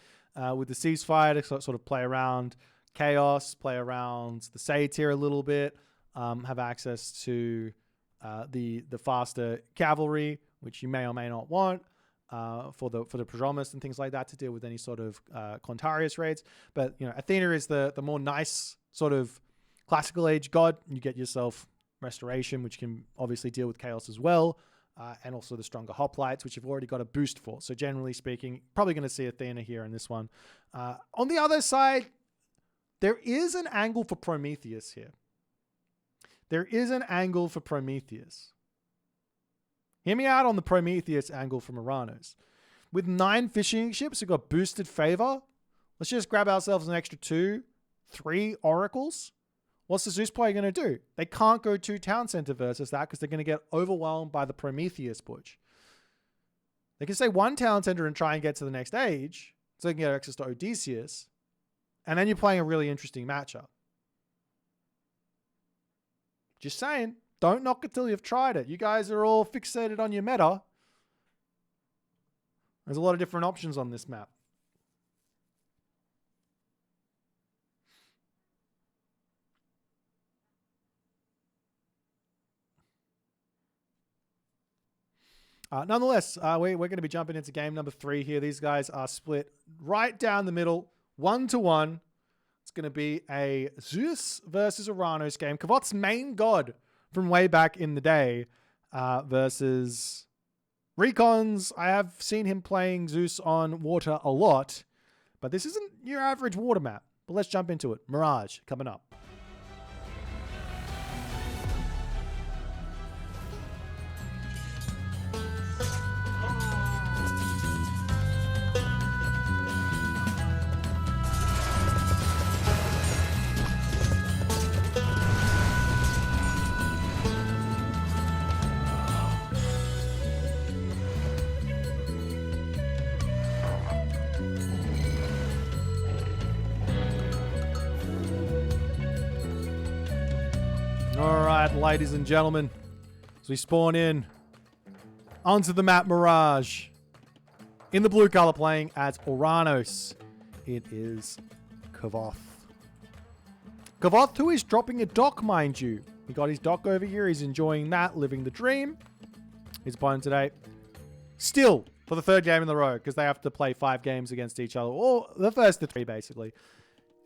with the ceasefire to sort of play around Chaos, play around the Satyr a little bit, have access to the faster cavalry, which you may or may not want for the Prodromus and things like that to deal with any sort of Contarius raids. But Athena is the more nice sort of classical age god. You get yourself Restoration, which can obviously deal with Chaos as well, and also the stronger hoplites, which you've already got a boost for. So generally speaking, probably going to see Athena here in this one. On the other side, there is an angle for Prometheus here. Hear me out on the Prometheus angle from Uranus. With 9 fishing ships who've got boosted favor, let's just grab ourselves an extra 2-3 oracles. What's the Zeus player going to do? They can't go 2 town center versus that because they're going to get overwhelmed by the Prometheus push. They can say 1 town center and try and get to the next age so they can get access to Odysseus. And then you're playing a really interesting matchup. Just saying, don't knock it till you've tried it. You guys are all fixated on your meta. There's a lot of different options on this map. Nonetheless, we're going to be jumping into game number 3 here. These guys are split right down the middle, 1-1. It's going to be a Zeus versus Uranus game. Kvoth's main god from way back in the day versus Recon's. I have seen him playing Zeus on water a lot, but this isn't your average water map. But let's jump into it. Mirage coming up. Ladies and gentlemen, as we spawn in onto the map Mirage, in the blue color playing as Uranus, it is Kvoth. Kvoth, who is dropping a dock, mind you. He got his dock over here. He's enjoying that, living the dream. His opponent today, still for the 3rd game in the row, because they have to play 5 games against each other, or the first 3 basically.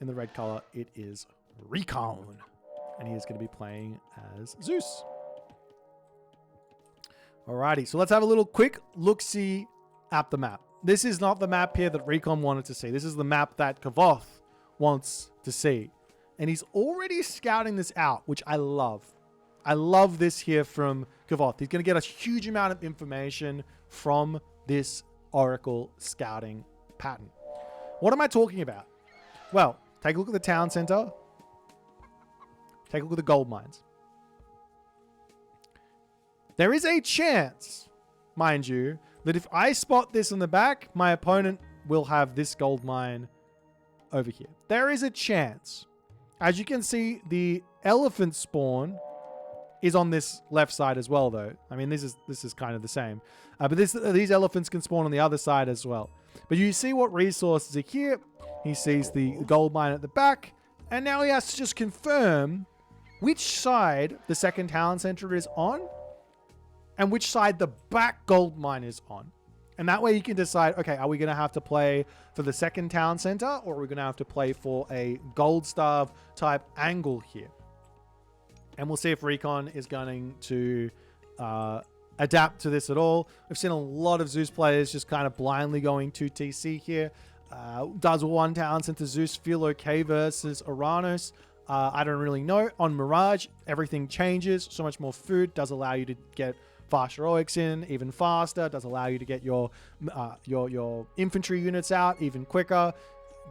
In the red color, it is Recon. And he is going to be playing as Zeus. Alrighty, so let's have a little quick look-see at the map. This is not the map here that Recon wanted to see. This is the map that Kvoth wants to see. And he's already scouting this out, which I love. I love this here from Kvoth. He's going to get a huge amount of information from this Oracle scouting pattern. What am I talking about? Well, take a look at the town center. Take a look at the gold mines. There is a chance, mind you, that if I spot this in the back, my opponent will have this gold mine over here. There is a chance. As you can see, the elephant spawn is on this left side as well, though. I mean, this is kind of the same. But these elephants can spawn on the other side as well. But you see what resources are here. He sees the gold mine at the back. And now he has to just confirm which side the second talent center is on. and which side the back gold mine is on. And that way you can decide, okay, are we going to have to play for the second town center, or are we going to have to play for a gold starve type angle here? And we'll see if Recon is going to adapt to this at all. We've seen a lot of Zeus players just kind of blindly going to TC here. Does one town center Zeus feel okay versus Uranus? I don't really know. On Mirage, everything changes. So much more food does allow you to get fast heroics in even faster. Does allow you to get your infantry units out even quicker.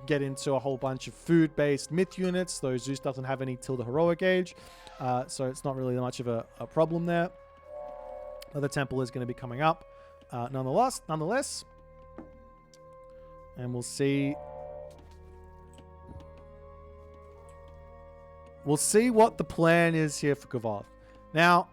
Get into a whole bunch of food-based myth units, though Zeus doesn't have any till the heroic age. So it's not really much of a problem there. The temple is going to be coming up nonetheless. And we'll see. We'll see what the plan is here for Kvoth. Now,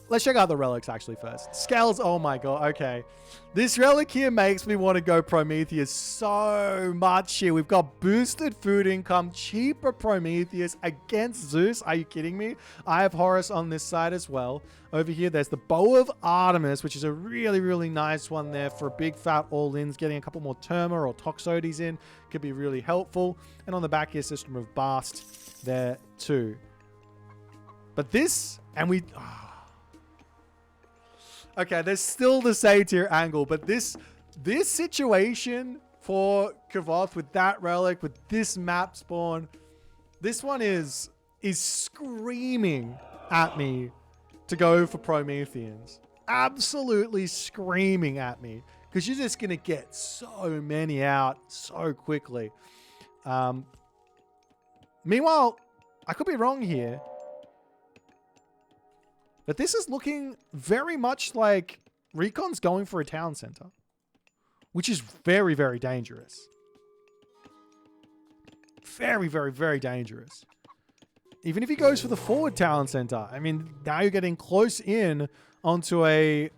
let's check out the relics actually first. Scales, oh my god, okay. This relic here makes me want to go Prometheus so much here. We've got boosted food income, cheaper Prometheus against Zeus. Are you kidding me? I have Horus on this side as well. Over here, there's the Bow of Artemis, which is a really, really nice one there for big fat all-ins. Getting a couple more Terma or Toxotes in could be really helpful. And on the back here, System of Bast there too. But this, and we... Okay, there's still the Satyr angle, but this situation for Kvoth with that relic, with this map spawn, this one is screaming at me to go for Prometheans. Absolutely screaming at me, because you're just going to get so many out so quickly. Meanwhile, I could be wrong here, but this is looking very much like Recon's going for a town center, which is very, very dangerous. Very, very, very dangerous. Even if he goes for the forward town center, I mean, now you're getting close in onto a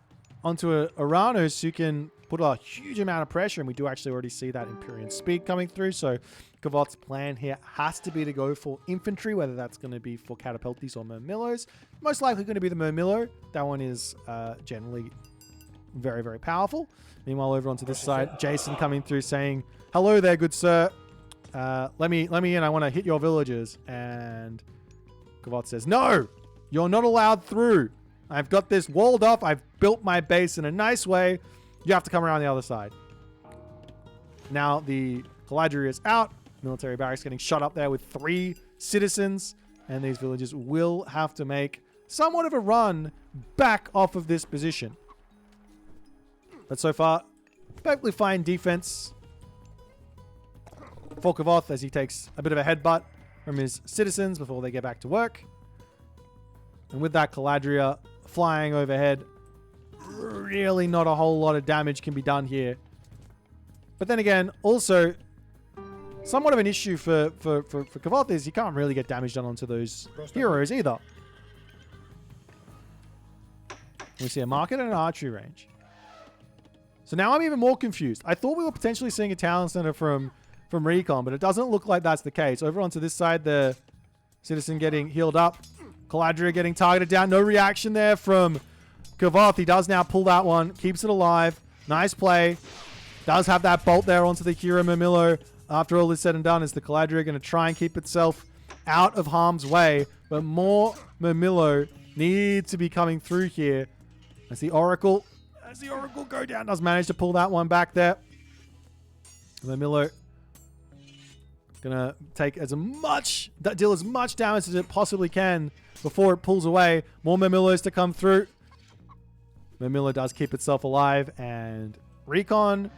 Uranus who can put a huge amount of pressure, and we do actually already see that Empyrean speed coming through. So Kvoth's plan here has to be to go for infantry, whether that's going to be for Catapultis or Murmillos. Most likely going to be the Murmillo. That one is generally very, very powerful. Meanwhile, over onto this side, Jason coming through saying, "Hello there, good sir. Let me in. I want to hit your villages." And Kvoth says, "No, you're not allowed through. I've got this walled off. I've built my base in a nice way. You have to come around the other side." Now the Caladria is out. Military barracks getting shot up there with 3 citizens. And these villagers will have to make somewhat of a run back off of this position. But so far, perfectly fine defense for Kvoth as he takes a bit of a headbutt from his citizens before they get back to work. And with that Caladria flying overhead, really not a whole lot of damage can be done here. But then again, also somewhat of an issue for Kvoth is you can't really get damage done onto those heroes either. We see a market and an archery range. So now I'm even more confused. I thought we were potentially seeing a talent center from Recon, but it doesn't look like that's the case. Over onto this side, the citizen getting healed up. Caladria getting targeted down. No reaction there from Kvoth. He does now pull that one. Keeps it alive. Nice play. Does have that bolt there onto the hero Murmillo. After all is said and done, is the Caladria going to try and keep itself out of harm's way. But more Murmillo needs to be coming through here. As the Oracle go down, does manage to pull that one back there. Murmillo gonna take deal as much damage as it possibly can before it pulls away. More Murmillos to come through. Murmillo does keep itself alive, and Recon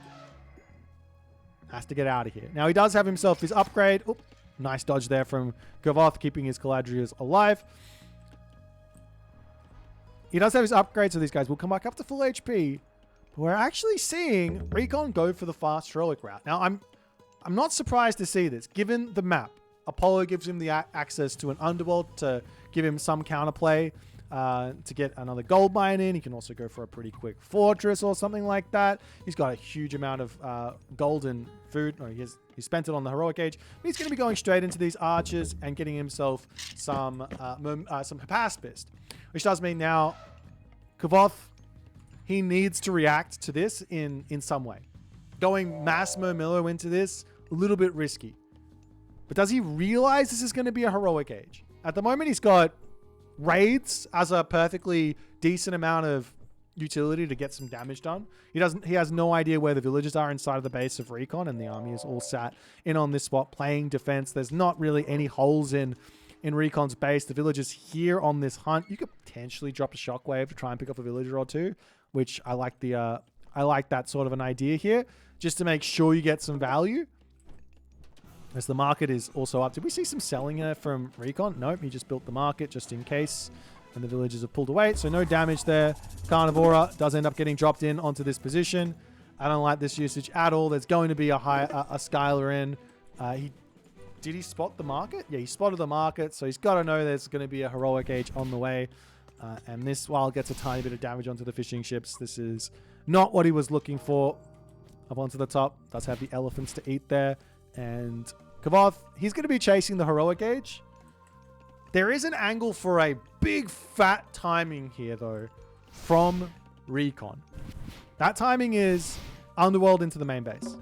has to get out of here. Now he does have himself his upgrade. Oop, nice dodge there from Kvoth, keeping his Caladrias alive. He does have his upgrade, so these guys will come back up to full HP. But we're actually seeing Recon go for the fast heroic route. Now I'm not surprised to see this, given the map. Apollo gives him the access to an underworld to give him some counterplay to get another gold mine in. He can also go for a pretty quick fortress or something like that. He's got a huge amount of golden food. No, he spent it on the heroic age. But he's going to be going straight into these archers and getting himself some Capaspist, which does mean now Kvoth, he needs to react to this in some way. Going mass Murmillo into this, a little bit risky. But does he realize this is going to be a heroic age? At the moment, he's got raids as a perfectly decent amount of utility to get some damage done. He has no idea where the villagers are inside of the base of Recon, and the army is all sat in on this spot playing defense. There's not really any holes in Recon's base. The villagers here on this hunt. You could potentially drop a shockwave to try and pick up a villager or two, which I like that sort of an idea here, just to make sure you get some value. As the market is also up. Did we see some selling here from Recon? Nope, he just built the market just in case. And the villagers have pulled away, so no damage there. Carnivora does end up getting dropped in onto this position. I don't like this usage at all. There's going to be a Skylar in. Did he spot the market? Yeah, he spotted the market, so he's got to know there's going to be a heroic age on the way. And this, while gets a tiny bit of damage onto the fishing ships, this is not what he was looking for. Up onto the top, does have the elephants to eat there. And Kvoth, he's going to be chasing the heroic age. There is an angle for a big fat timing here, though, from Recon. That timing is Underworld into the main base.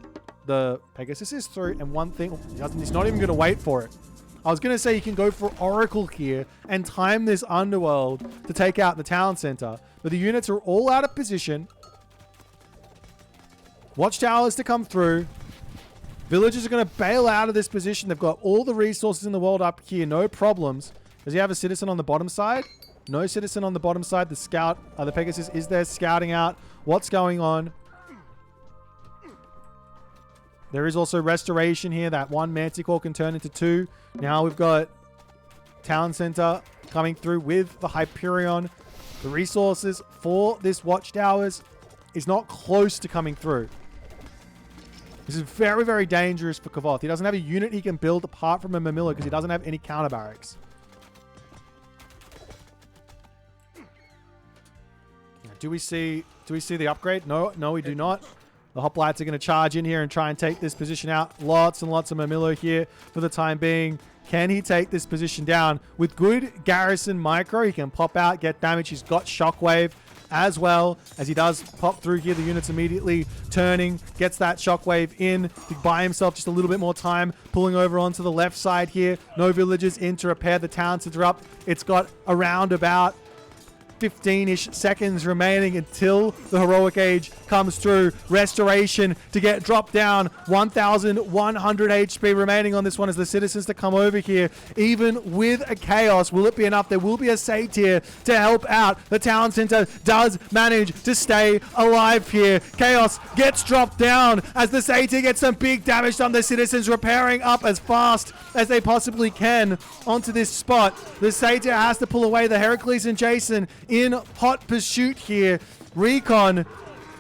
The Pegasus is through, and one thing, he's not even going to wait for it. I was going to say you can go for Oracle here and time this Underworld to take out the town center, but the units are all out of position. Watchtowers to come through. Villagers are going to bail out of this position. They've got all the resources in the world up here. No problems. Does he have a citizen on the bottom side? No citizen on the bottom side. The scout, the Pegasus is there scouting out what's going on. There is also restoration here. That one Manticore can turn into two. Now we've got Town Center coming through with the Hyperion. The resources for this Watchtowers is not close to coming through. This is very, very dangerous for Kvoth. He doesn't have a unit he can build apart from a Murmillo because he doesn't have any counter barracks. Now, do we see the upgrade? No, we do not. The hoplites are going to charge in here and try and take this position out. Lots and lots of Murmillo here for the time being. Can he take this position down? With good garrison micro, he can pop out, get damage. He's got shockwave as well. As he does pop through here, the units immediately turning, gets that shockwave in to buy himself just a little bit more time, pulling over onto the left side here. No villagers in to repair the town center up. It's got around about 15-ish seconds remaining until the heroic age comes through. Restoration to get dropped down. 1,100 HP remaining on this one as the citizens to come over here. Even with a chaos, will it be enough? There will be a satyr to help out. The town center does manage to stay alive here. Chaos gets dropped down as the satyr gets some big damage done. The citizens repairing up as fast as they possibly can onto this spot. The satyr has to pull away. The Heracles and Jason in hot pursuit here. Recon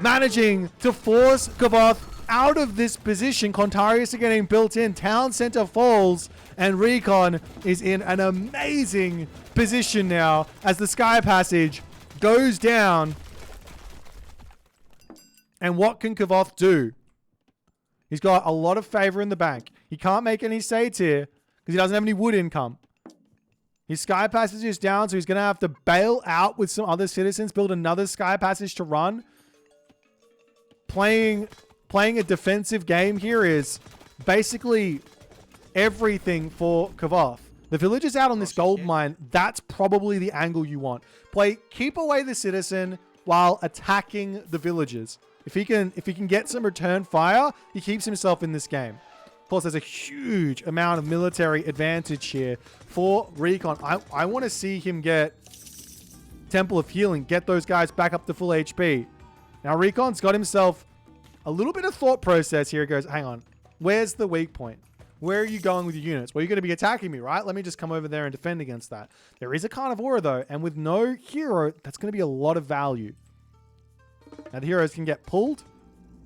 managing to force Kvoth out of this position. Contarius are getting built in. Town center falls, and Recon is in an amazing position now as the Sky Passage goes down. And what can Kvoth do? He's got a lot of favor in the bank. He can't make any satyr because he doesn't have any wood income. His Sky Passage is down, so he's going to have to bail out with some other citizens, build another Sky Passage to run. Playing a defensive game here is basically everything for Kvoth. The villagers out on this gold mine, that's probably the angle you want. Keep away the citizen while attacking the villagers. If he can get some return fire, he keeps himself in this game. Of course, there's a huge amount of military advantage here for Recon. I want to see him get Temple of Healing, get those guys back up to full HP. Now, Recon's got himself a little bit of thought process here. He goes, hang on, where's the weak point? Where are you going with your units? Well, you're going to be attacking me, right? Let me just come over there and defend against that. There is a Carnivora, though, and with no hero, that's going to be a lot of value. Now, the heroes can get pulled,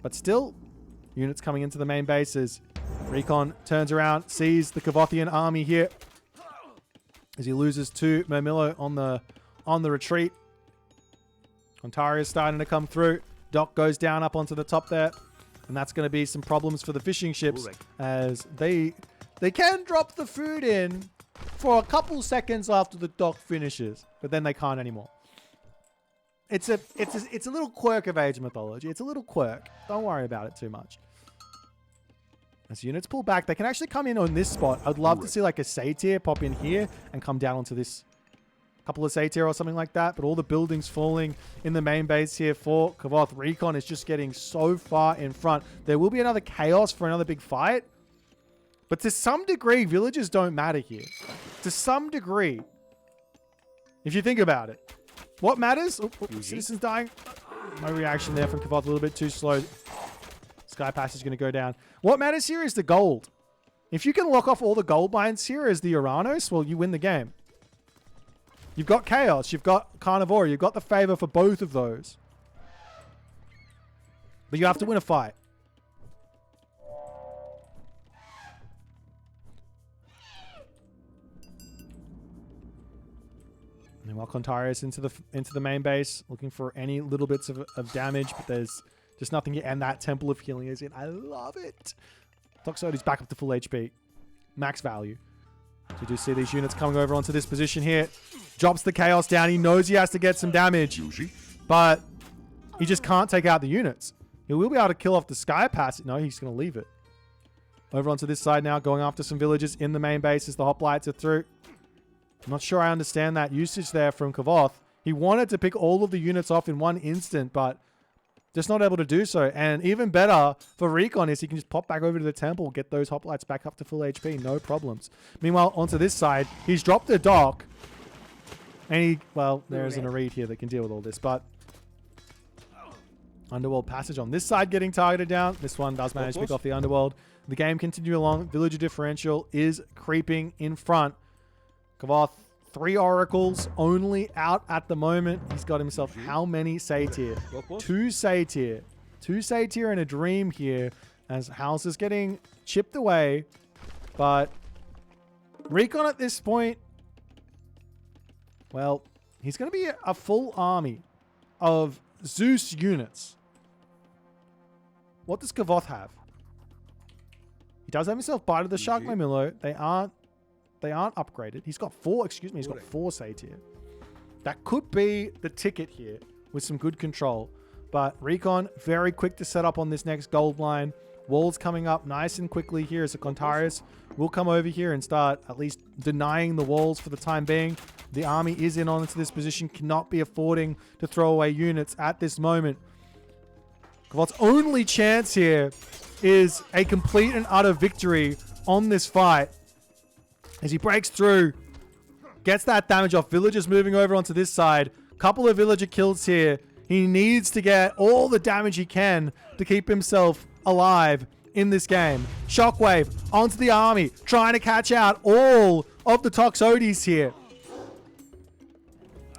but still, units coming into the main bases. Recon turns around, sees the Kvothian army here as he loses 2 Murmillo on on the retreat. Ontaria's starting to come through. Dock goes down up onto the top there. And that's going to be some problems for the fishing ships as they can drop the food in for a couple seconds after the dock finishes, but then they can't anymore. It's a little quirk of Age of Mythology. It's a little quirk. Don't worry about it too much. As units pull back, they can actually come in on this spot. I'd love to see like a satyr pop in here and come down onto this couple of satyr or something like that, but all the buildings falling in the main base here for Kvoth. Recon is just getting so far in front. There will be another chaos for another big fight, but to some degree, villages don't matter here. To some degree, if you think about it. What matters? Citizens dying. No reaction there from Kvoth, a little bit too slow. Sky Pass is going to go down. What matters here is the gold. If you can lock off all the gold mines here as the Uranus, well, you win the game. You've got Chaos, you've got Carnivore, you've got the favor for both of those. But you have to win a fight. And while Contarius into the main base, looking for any little bits of damage, but there's just nothing yet. And that Temple of Healing is in. I love it. Toxody's back up to full HP. Max value. So you do see these units coming over onto this position here. Drops the Chaos down. He knows he has to get some damage. But he just can't take out the units. He will be able to kill off the Sky Pass. No, he's going to leave it. Over onto this side now, going after some villages in the main base as the hoplites are through. I'm not sure I understand that usage there from Kvoth. He wanted to pick all of the units off in one instant, but just not able to do so. And even better for Recon is he can just pop back over to the temple, get those hoplites back up to full HP, no problems. Meanwhile, onto this side, he's dropped a dock. And there's an Arid here that can deal with all this, but Underworld Passage on this side getting targeted down. This one does manage to pick off the Underworld. The game continue along. Villager differential is creeping in front. Kvoth, 3 oracles only out at the moment. He's got himself how many satyr? 2 satyr. 2 satyr and a dream here as House is getting chipped away. But Recon at this point, well, he's going to be a full army of Zeus units. What does Kvoth have? He does have himself Bite of the Shark Mamilo. They aren't upgraded. He's got 4, he's got 4 satyr. That could be the ticket here with some good control. But Recon, very quick to set up on this next gold line. Walls coming up nice and quickly here as the Contarius will come over here and start at least denying the walls for the time being. The army is in onto this position, cannot be affording to throw away units at this moment. Kvoth's only chance here is a complete and utter victory on this fight. As he breaks through, gets that damage off. Villagers moving over onto this side. Couple of villager kills here. He needs to get all the damage he can to keep himself alive in this game. Shockwave onto the army, trying to catch out all of the Toxotes here.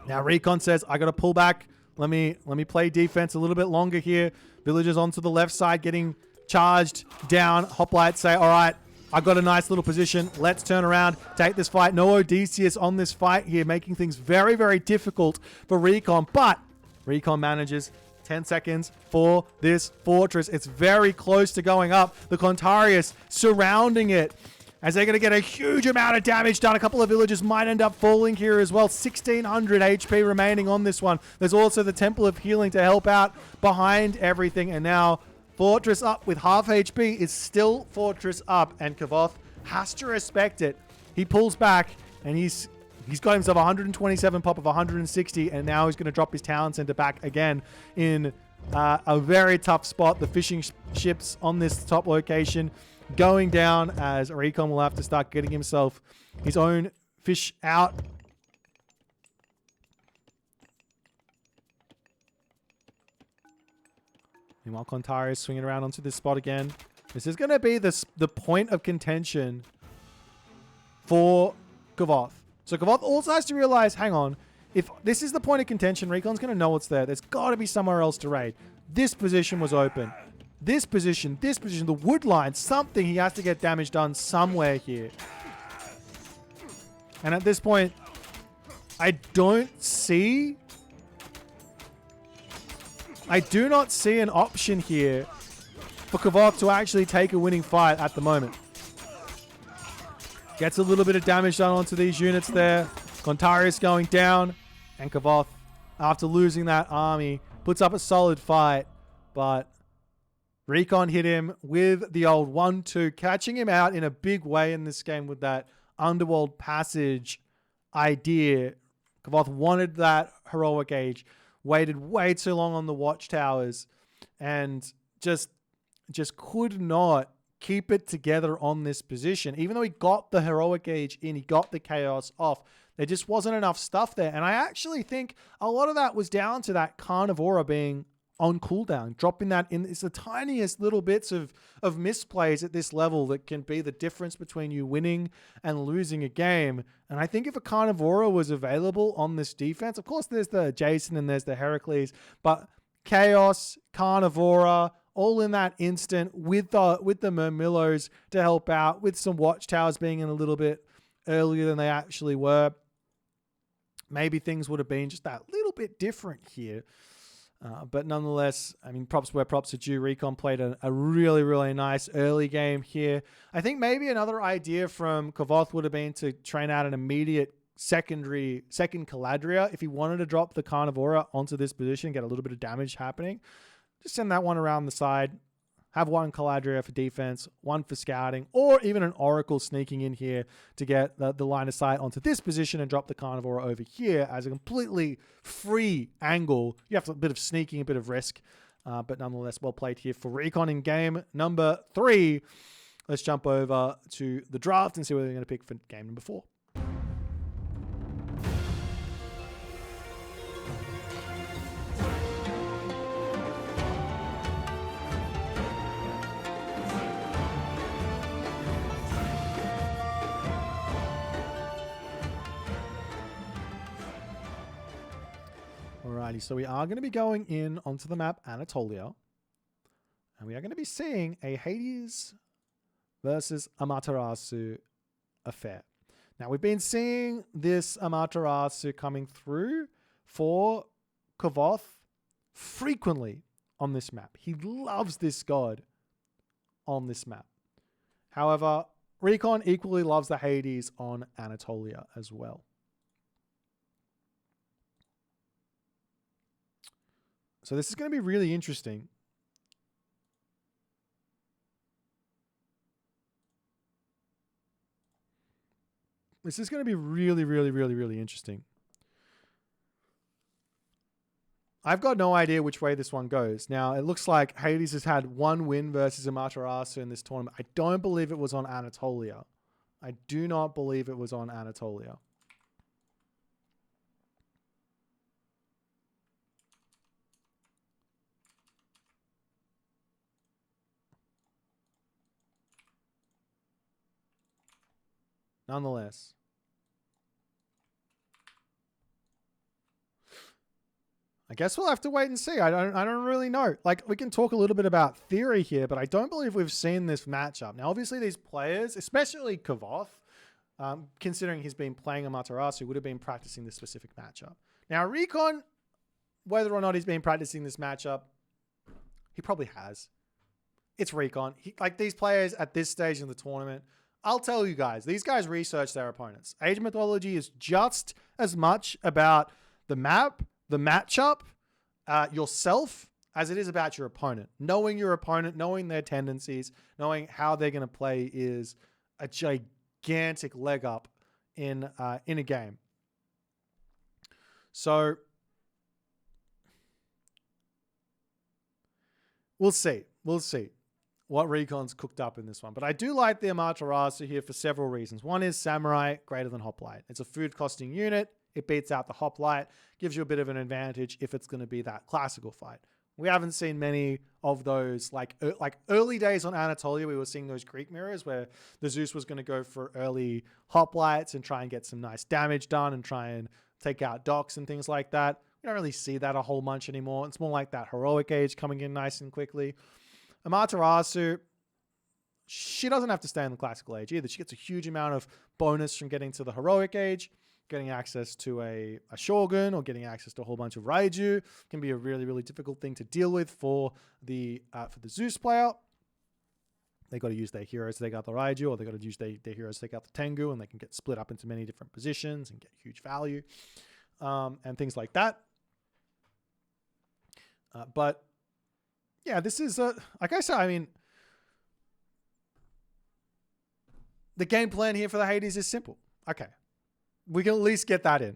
Now Recon says, I got to pull back. Let me play defense a little bit longer here. Villagers onto the left side getting charged down. Hoplites say, all right, I got a nice little position. Let's turn around, take this fight. No Odysseus on this fight here, making things very, very difficult for Recon. But Recon manages 10 seconds for this fortress. It's very close to going up. The Contarius surrounding it as they're going to get a huge amount of damage done. A couple of villagers might end up falling here as well. 1,600 HP remaining on this one. There's also the Temple of Healing to help out behind everything. And now Fortress up with half HP is still Fortress up. And Kvoth has to respect it. He pulls back and he's got himself 127 pop of 160, and now he's going to drop his town center back again in a very tough spot. The fishing ships on this top location going down as Recon will have to start getting himself his own fish out. Meanwhile, Contari is swinging around onto this spot again. This is going to be the point of contention for Kvoth. So Kvoth also has to realize, hang on, if this is the point of contention, Recon's going to know what's there. There's got to be somewhere else to raid. This position was open. This position, the wood line, something. He has to get damage done somewhere here. And at this point, I do not see an option here for Kvoth to actually take a winning fight at the moment. Gets a little bit of damage done onto these units there. Kontarius going down. And Kvoth, after losing that army, puts up a solid fight. But Recon hit him with the old 1-2, catching him out in a big way in this game with that underworld passage idea. Kvoth wanted that heroic age, waited way too long on the watchtowers, and just could not keep it together on this position. Even though he got the heroic age in, he got the chaos off, there just wasn't enough stuff there. And I actually think a lot of that was down to that Carnivora being on cooldown, dropping that in. It's the tiniest little bits of misplays at this level that can be the difference between you winning and losing a game. And I think if a Carnivora was available on this defense, of course there's the Jason and there's the Heracles, but Chaos, Carnivora, all in that instant with the Murmillos to help out, with some watchtowers being in a little bit earlier than they actually were, maybe things would have been just that little bit different here. But nonetheless, I mean, props where props are due. Recon played a really, really nice early game here. I think maybe another idea from Kvoth would have been to train out an immediate second Caladria. If he wanted to drop the Carnivora onto this position, get a little bit of damage happening, just send that one around the side. Have one Caladria for defense, one for scouting, or even an Oracle sneaking in here to get the line of sight onto this position and drop the Carnivora over here as a completely free angle. You have a bit of sneaking, a bit of risk, but nonetheless, well played here for Recon in game number 3. Let's jump over to the draft and see what they're going to pick for game number 4. Alrighty, so we are going to be going in onto the map Anatolia, and we are going to be seeing a Hades versus Amaterasu affair. Now, we've been seeing this Amaterasu coming through for Kvoth frequently on this map. He loves this god on this map. However, Recon equally loves the Hades on Anatolia as well. So this is going to be really interesting. This is going to be really, really, really, really interesting. I've got no idea which way this one goes. Now, it looks like Hades has had one win versus Amaterasu in this tournament. I don't believe it was on Anatolia. I do not believe it was on Anatolia. Nonetheless, I guess we'll have to wait and see. I don't really know. Like, we can talk a little bit about theory here, but I don't believe we've seen this matchup. Now, obviously, these players, especially Kvoth, considering he's been playing Amaterasu, would have been practicing this specific matchup. Now, Recon, whether or not he's been practicing this matchup, he probably has. It's Recon. Like, these players at this stage in the tournament, I'll tell you guys, these guys research their opponents. Age of Mythology is just as much about the map, the matchup, yourself, as it is about your opponent. Knowing your opponent, knowing their tendencies, knowing how they're going to play is a gigantic leg up in a game. So we'll see. We'll see what Recon's cooked up in this one. But I do like the Amaterasu here for several reasons. One is Samurai greater than Hoplite. It's a food costing unit. It beats out the Hoplite, gives you a bit of an advantage if it's going to be that classical fight. We haven't seen many of those, like early days on Anatolia, we were seeing those Greek mirrors where the Zeus was going to go for early Hoplites and try and get some nice damage done and try and take out docks and things like that. We don't really see that a whole bunch anymore. It's more like that heroic age coming in nice and quickly. Amaterasu, she doesn't have to stay in the classical age either. She gets a huge amount of bonus from getting to the heroic age. getting access to a Shogun or getting access to a whole bunch of Raiju can be a really, really difficult thing to deal with for the Zeus player. They got to use their heroes to take out the Raiju, or they got to use their heroes to take out the Tengu, and they can get split up into many different positions and get huge value, and things like that. But yeah, this is like I said, I mean, the game plan here for the Hades is simple. Okay, we can at least get that in.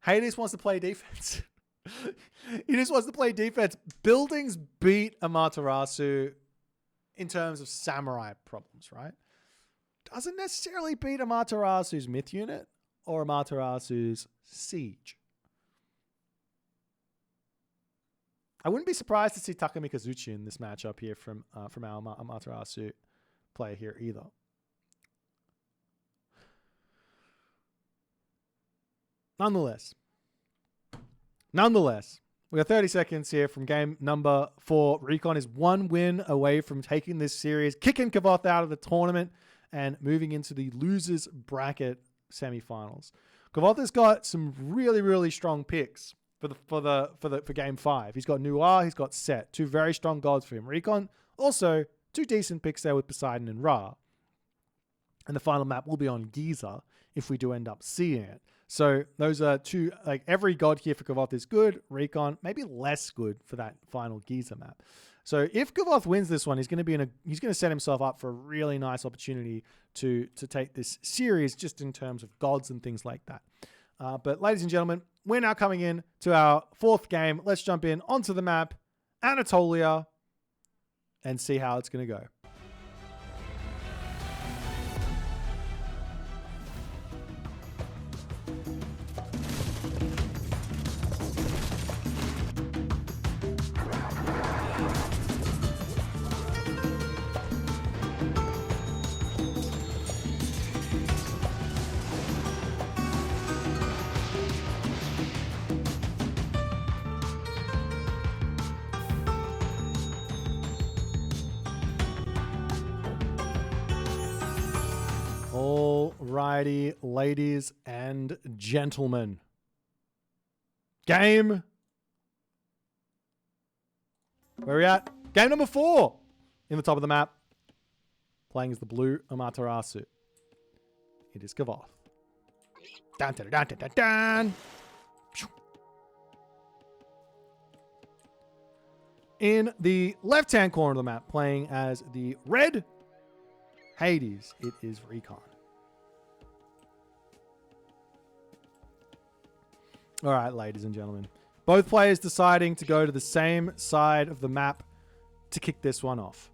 Hades wants to play defense. He just wants to play defense. Buildings beat Amaterasu in terms of samurai problems, right? Doesn't necessarily beat Amaterasu's myth unit or Amaterasu's siege. I wouldn't be surprised to see Taka Mikazuchi in this matchup here from our Amaterasu player here either. Nonetheless, we got 30 seconds here from game number 4. Recon is 1 win away from taking this series, kicking Kvoth out of the tournament, and moving into the losers bracket semifinals. Kvoth has got some really, really strong picks for game 5. He's got Noir, he's got Set, 2 very strong gods for him. Recon also 2 decent picks there with Poseidon and Ra. And the final map will be on Giza if we do end up seeing it. So those are 2, like every god here for Kvoth is good. Recon, maybe less good for that final Giza map. So if Kvoth wins this one, he's going to set himself up for a really nice opportunity to take this series just in terms of gods and things like that. But ladies and gentlemen, we're now coming in to our 4th game. Let's jump in onto the map, Anatolia, and see how it's going to go. Alrighty, ladies and gentlemen. Game. Where are we at? Game number 4 in the top of the map. Playing as the blue Amaterasu. It is Kvoth. Dun, dun, dun, dun, dun, dun. In the left-hand corner of the map, playing as the red Hades, it is Recon. All right, ladies and gentlemen. Both players deciding to go to the same side of the map to kick this one off.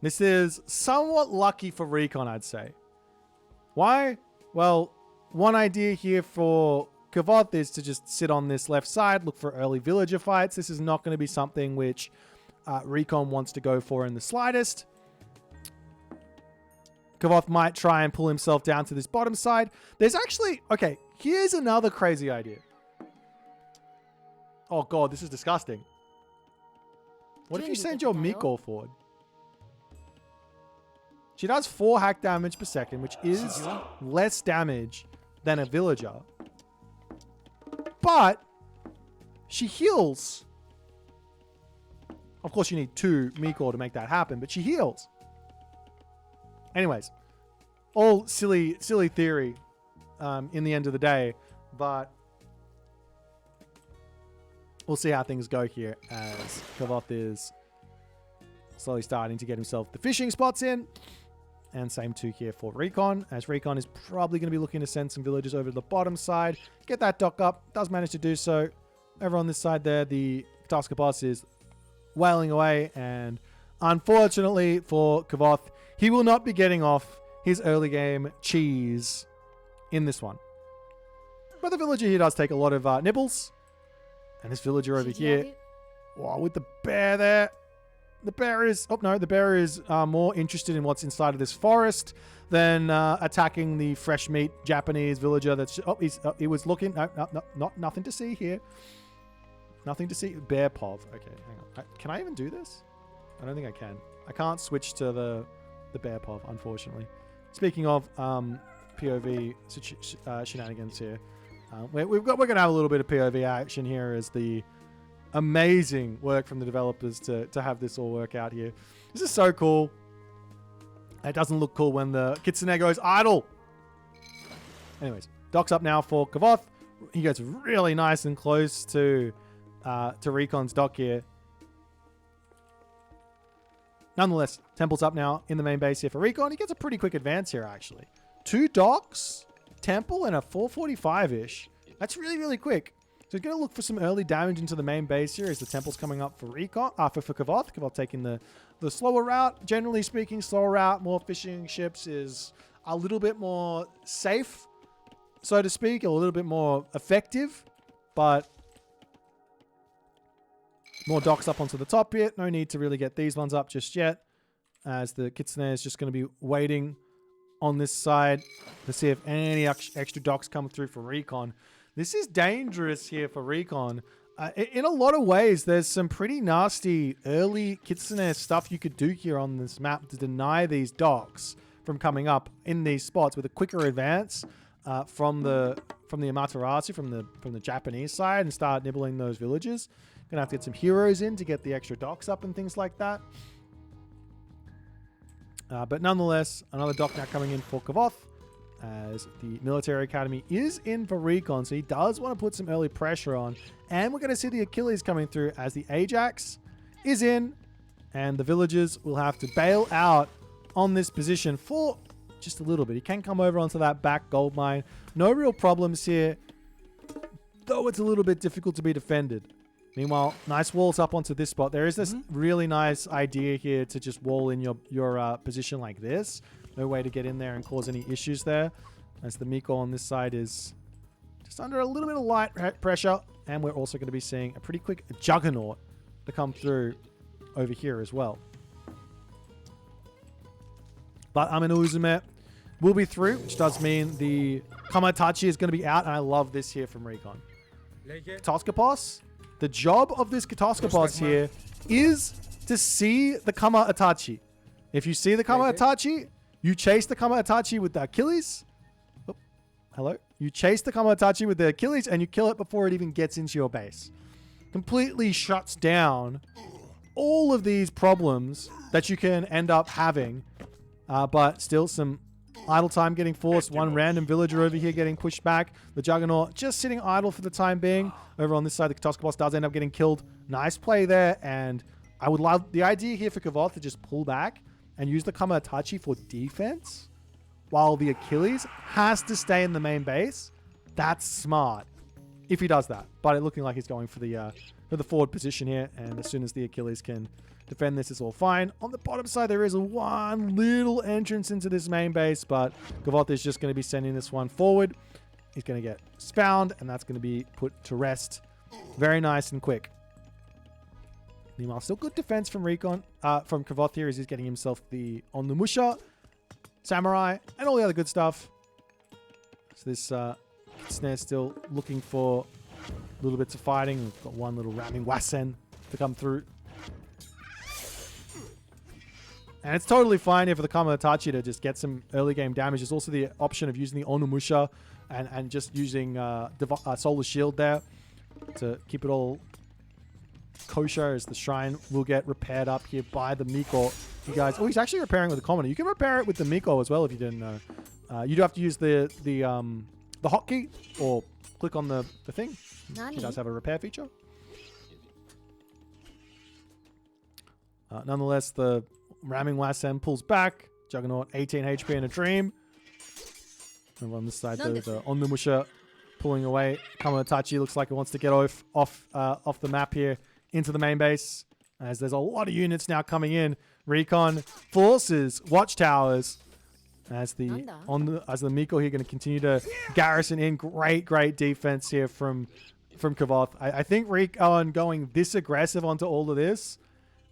This is somewhat lucky for Recon, I'd say. Why? Well, one idea here for Kvoth is to just sit on this left side, look for early villager fights. This is not going to be something which Recon wants to go for in the slightest. Kvoth might try and pull himself down to this bottom side. There's actually... Okay, here's another crazy idea. Oh god, this is disgusting. What if you send your Miko forward? She does 4 hack damage per second, which is less damage than a villager. But she heals. Of course, you need 2 Miko to make that happen, but she heals. Anyways, all silly theory in the end of the day, but we'll see how things go here as Kvoth is slowly starting to get himself the fishing spots in. And same too here for Recon, as Recon is probably going to be looking to send some villagers over to the bottom side. Get that dock up. Does manage to do so. Over on this side there, the Tusker boss is wailing away. And unfortunately for Kvoth, he will not be getting off his early game cheese in this one. But the villager here does take a lot of nibbles. And this villager over here, wow, with the bear there. The bear is... Oh, no. The bear is more interested in what's inside of this forest than attacking the fresh meat Japanese villager that's... Oh, he was looking... No, nothing to see here. Nothing to see. Bear pov. Okay, hang on. Can I even do this? I don't think I can. I can't switch to the bear pov, unfortunately. Speaking of POV shenanigans here. We're going to have a little bit of POV action here as the amazing work from the developers to have this all work out here. This is so cool. It doesn't look cool when the Kitsune goes idle. Anyways, docks up now for Kvoth. He gets really nice and close to Recon's dock here. Nonetheless, Temple's up now in the main base here for Recon. He gets a pretty quick advance here, actually. 2 docks, Temple, and a 445-ish. That's really, really quick. So he's going to look for some early damage into the main base here as the Temple's coming up for Recon, for Kvoth. Kvoth taking the slower route. Generally speaking, slower route, more fishing ships is a little bit more safe, so to speak, a little bit more effective, but more docks up onto the top here. No need to really get these ones up just yet, as the Kitsune is just going to be waiting on this side to see if any extra docks come through for Recon. This is dangerous here for Recon. In a lot of ways, there's some pretty nasty early Kitsune stuff you could do here on this map to deny these docks from coming up in these spots with a quicker advance from the Amaterasu, from the Japanese side, and start nibbling those villages. Gonna have to get some heroes in to get the extra docks up and things like that. But nonetheless, another dock now coming in for Kvoth, as the military academy is in for Recon, so he does want to put some early pressure on. And we're going to see the Achilles coming through as the Ajax is in, and the villagers will have to bail out on this position for just a little bit. He can come over onto that back gold mine. No real problems here, though it's a little bit difficult to be defended. Meanwhile, nice walls up onto this spot. There is this really nice idea here to just wall in your position like this. No way to get in there and cause any issues there, as the Miko on this side is just under a little bit of light pressure. And we're also going to be seeing a pretty quick Juggernaut to come through over here as well. But Amino Uzume will be through, which does mean the Kamatachi is going to be out. And I love this here from Recon. Katoskopos. The job of this Katoskopos here is to see the Kama Itachi. If you see the Kama Itachi, you chase the Kama Itachi with the Achilles. Oh, hello. You chase the Kama Itachi with the Achilles and you kill it before it even gets into your base. Completely shuts down all of these problems that you can end up having. But still some idle time getting forced. One random villager over here getting pushed back. The Juggernaut just sitting idle for the time being. Over on this side, the Katoskopos does end up getting killed. Nice play there. And I would love the idea here for Kvoth to just pull back and use the Kama Itachi for defense, while the Achilles has to stay in the main base. That's smart if he does that. But it looking like he's going for the forward position here. And as soon as the Achilles can defend this, it's all fine. On the bottom side, there is one little entrance into this main base, but Kvoth is just going to be sending this one forward. He's going to get found, and that's going to be put to rest very nice and quick. Meanwhile, still good defense from Recon, from Kvoth here, as he's getting himself the Onlumusha, Samurai, and all the other good stuff. So this Kitsune still looking for little bits of fighting. We've got one little ramming Wasen to come through. And it's totally fine here for the Kama Itachi to just get some early game damage. There's also the option of using the Onumusha and just using Solar Shield there to keep it all kosher, as the shrine will get repaired up here by the Miko. You guys, oh, he's actually repairing with the commoner. You can repair it with the Miko as well if you didn't know. You do have to use the hotkey or click on the thing. He does have a repair feature. Nonetheless, the ramming Wasen pulls back. Juggernaut 18 HP in a dream. And on this side, though, the Onlumusha pulling away. Kama Itachi looks like it wants to get off the map here into the main base, as there's a lot of units now coming in. Recon forces watchtowers as the Miko here going to continue to garrison in. Great defense here from Kvoth. I think Recon going this aggressive onto all of this.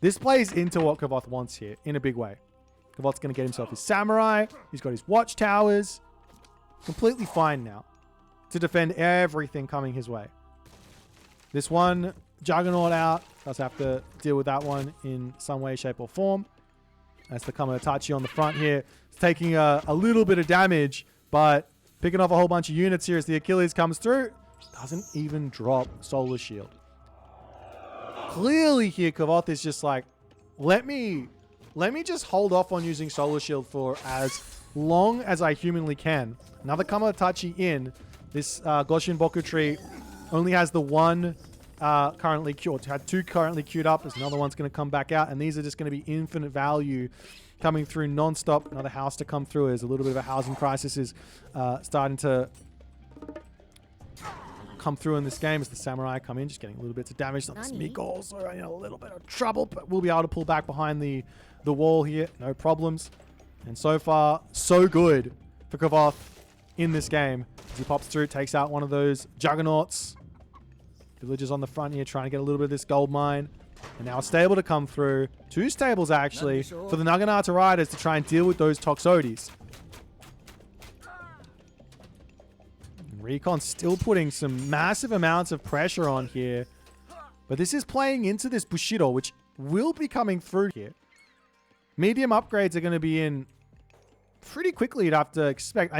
This plays into what Kvoth wants here in a big way. Kvoth's going to get himself his Samurai. He's got his watchtowers. Completely fine now to defend everything coming his way. This one Juggernaut out. Does have to deal with that one in some way, shape, or form. As the Kama Itachi on the front here is taking a little bit of damage, But picking off a whole bunch of units here as the Achilles comes through. Doesn't even drop Solar Shield. Clearly here, Kvoth is just like, let me just hold off on using Solar Shield for as long as I humanly can. Another Kamatachi in. This Goshin Boku tree only has the one currently queued. Had two currently queued up. There's another one's going to come back out. And these are just going to be infinite value coming through non-stop. Another house to come through as a little bit of a housing crisis is starting to come through in this game as the samurai come in, just getting a little bits of damage. Not the Meekles are in a little bit of trouble, but we'll be able to pull back behind the wall here. No problems. And so far, so good for Kvoth in this game. As he pops through, takes out one of those juggernauts. Villagers on the front here trying to get a little bit of this gold mine. And now a stable to come through. Two stables, actually, for the Naginata Riders to try and deal with those Toxotes. Recon still putting some massive amounts of pressure on here. But this is playing into this Bushido, which will be coming through here. Medium upgrades are going to be in pretty quickly, you'd have to expect.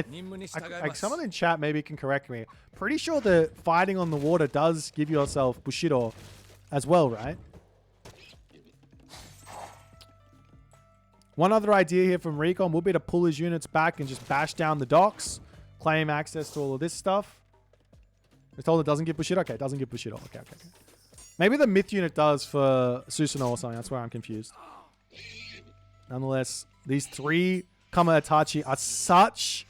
Someone in chat maybe can correct me. Pretty sure the fighting on the water does give yourself Bushido as well, right? One other idea here from Recon will be to pull his units back and just bash down the docks. Claim access to all of this stuff. I was told it doesn't give Bushido. Okay, it doesn't give Bushido. Okay. Maybe the myth unit does for Susanoo or something. That's where I'm confused. Nonetheless, these three Kamatachi are such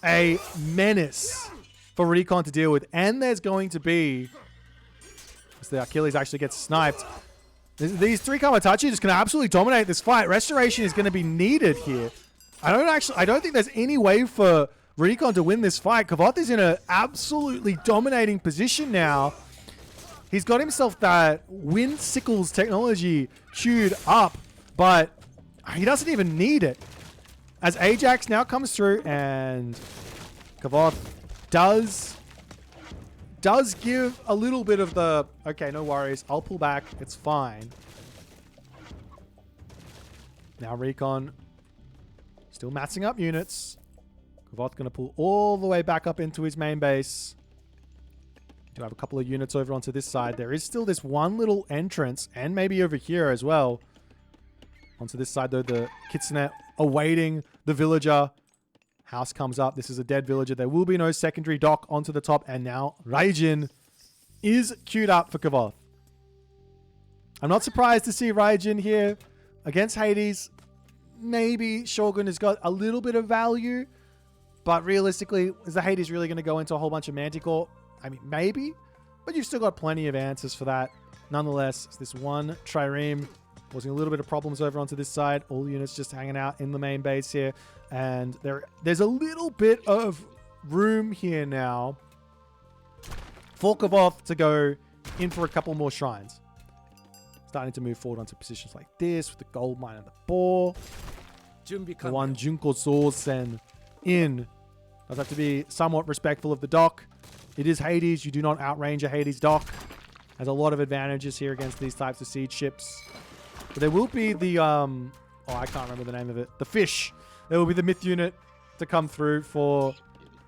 a menace for Recon to deal with. And there's going to be, as the Achilles actually gets sniped, these three Kamatachi are just going to absolutely dominate this fight. Restoration is going to be needed here. I don't think there's any way for Recon to win this fight. Kvoth is in an absolutely dominating position now. He's got himself that wind sickles technology queued up, but he doesn't even need it. As Ajax now comes through, and Kvoth does give a little bit of the, okay, no worries, I'll pull back, it's fine. Now Recon still massing up units. Kvoth's going to pull all the way back up into his main base. Do have a couple of units over onto this side. There is still this one little entrance, and maybe over here as well. Onto this side, though, the Kitsune awaiting the villager. House comes up. This is a dead villager. There will be no secondary dock onto the top, and now Raijin is queued up for Kvoth. I'm not surprised to see Raijin here against Hades. Maybe Shogun has got a little bit of value. But realistically, is the Hades really going to go into a whole bunch of Manticore? I mean, maybe. But you've still got plenty of answers for that. Nonetheless, it's this one Trireme causing a little bit of problems over onto this side. All the units just hanging out in the main base here. And there's a little bit of room here now for Kvoth to go in for a couple more shrines. Starting to move forward onto positions like this with the gold mine and the boar. The one Junko Sosen in. Does have to be somewhat respectful of the dock. It is Hades. You do not outrange a Hades dock. Has a lot of advantages here against these types of siege ships. But there will be the, I can't remember the name of it. The fish. There will be the myth unit to come through for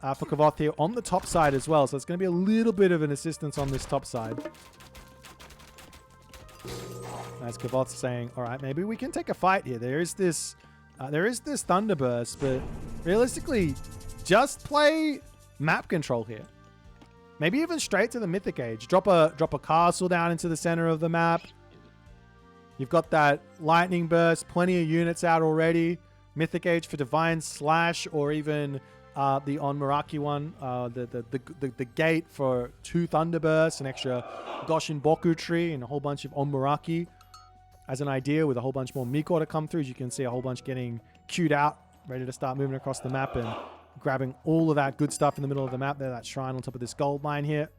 Kvoth here on the top side as well. So it's going to be a little bit of an assistance on this top side. As Kvoth's saying, all right, maybe we can take a fight here. There is this Thunderburst, but realistically, just play map control here. Maybe even straight to the Mythic Age. Drop a castle down into the center of the map. You've got that Lightning Burst, plenty of units out already. Mythic Age for Divine Slash, or even the on Meraki one, the gate for 2 Thunderbursts, an extra Goshin Boku tree, and a whole bunch of on Meraki as an idea, with a whole bunch more Miko to come through. As you can see, a whole bunch getting queued out, ready to start moving across the map and grabbing all of that good stuff in the middle of the map there. That shrine on top of this gold mine here.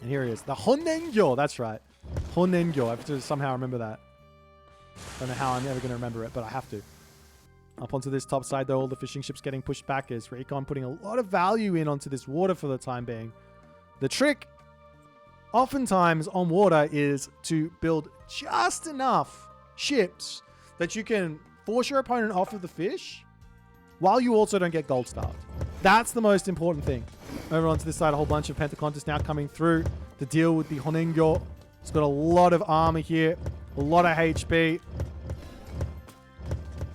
And here it is. The Honengyo. That's right. Honengyo. I have to somehow remember that. Don't know how I'm ever going to remember it, but I have to. Up onto this top side, though, all the fishing ships getting pushed back as Recon putting a lot of value in onto this water for the time being. The trick, oftentimes on water, is to build just enough ships that you can force your opponent off of the fish while you also don't get gold starved. That's the most important thing. Over onto this side, a whole bunch of Pentacontas now coming through to deal with the Honengyo. It's got a lot of armor here, a lot of HP.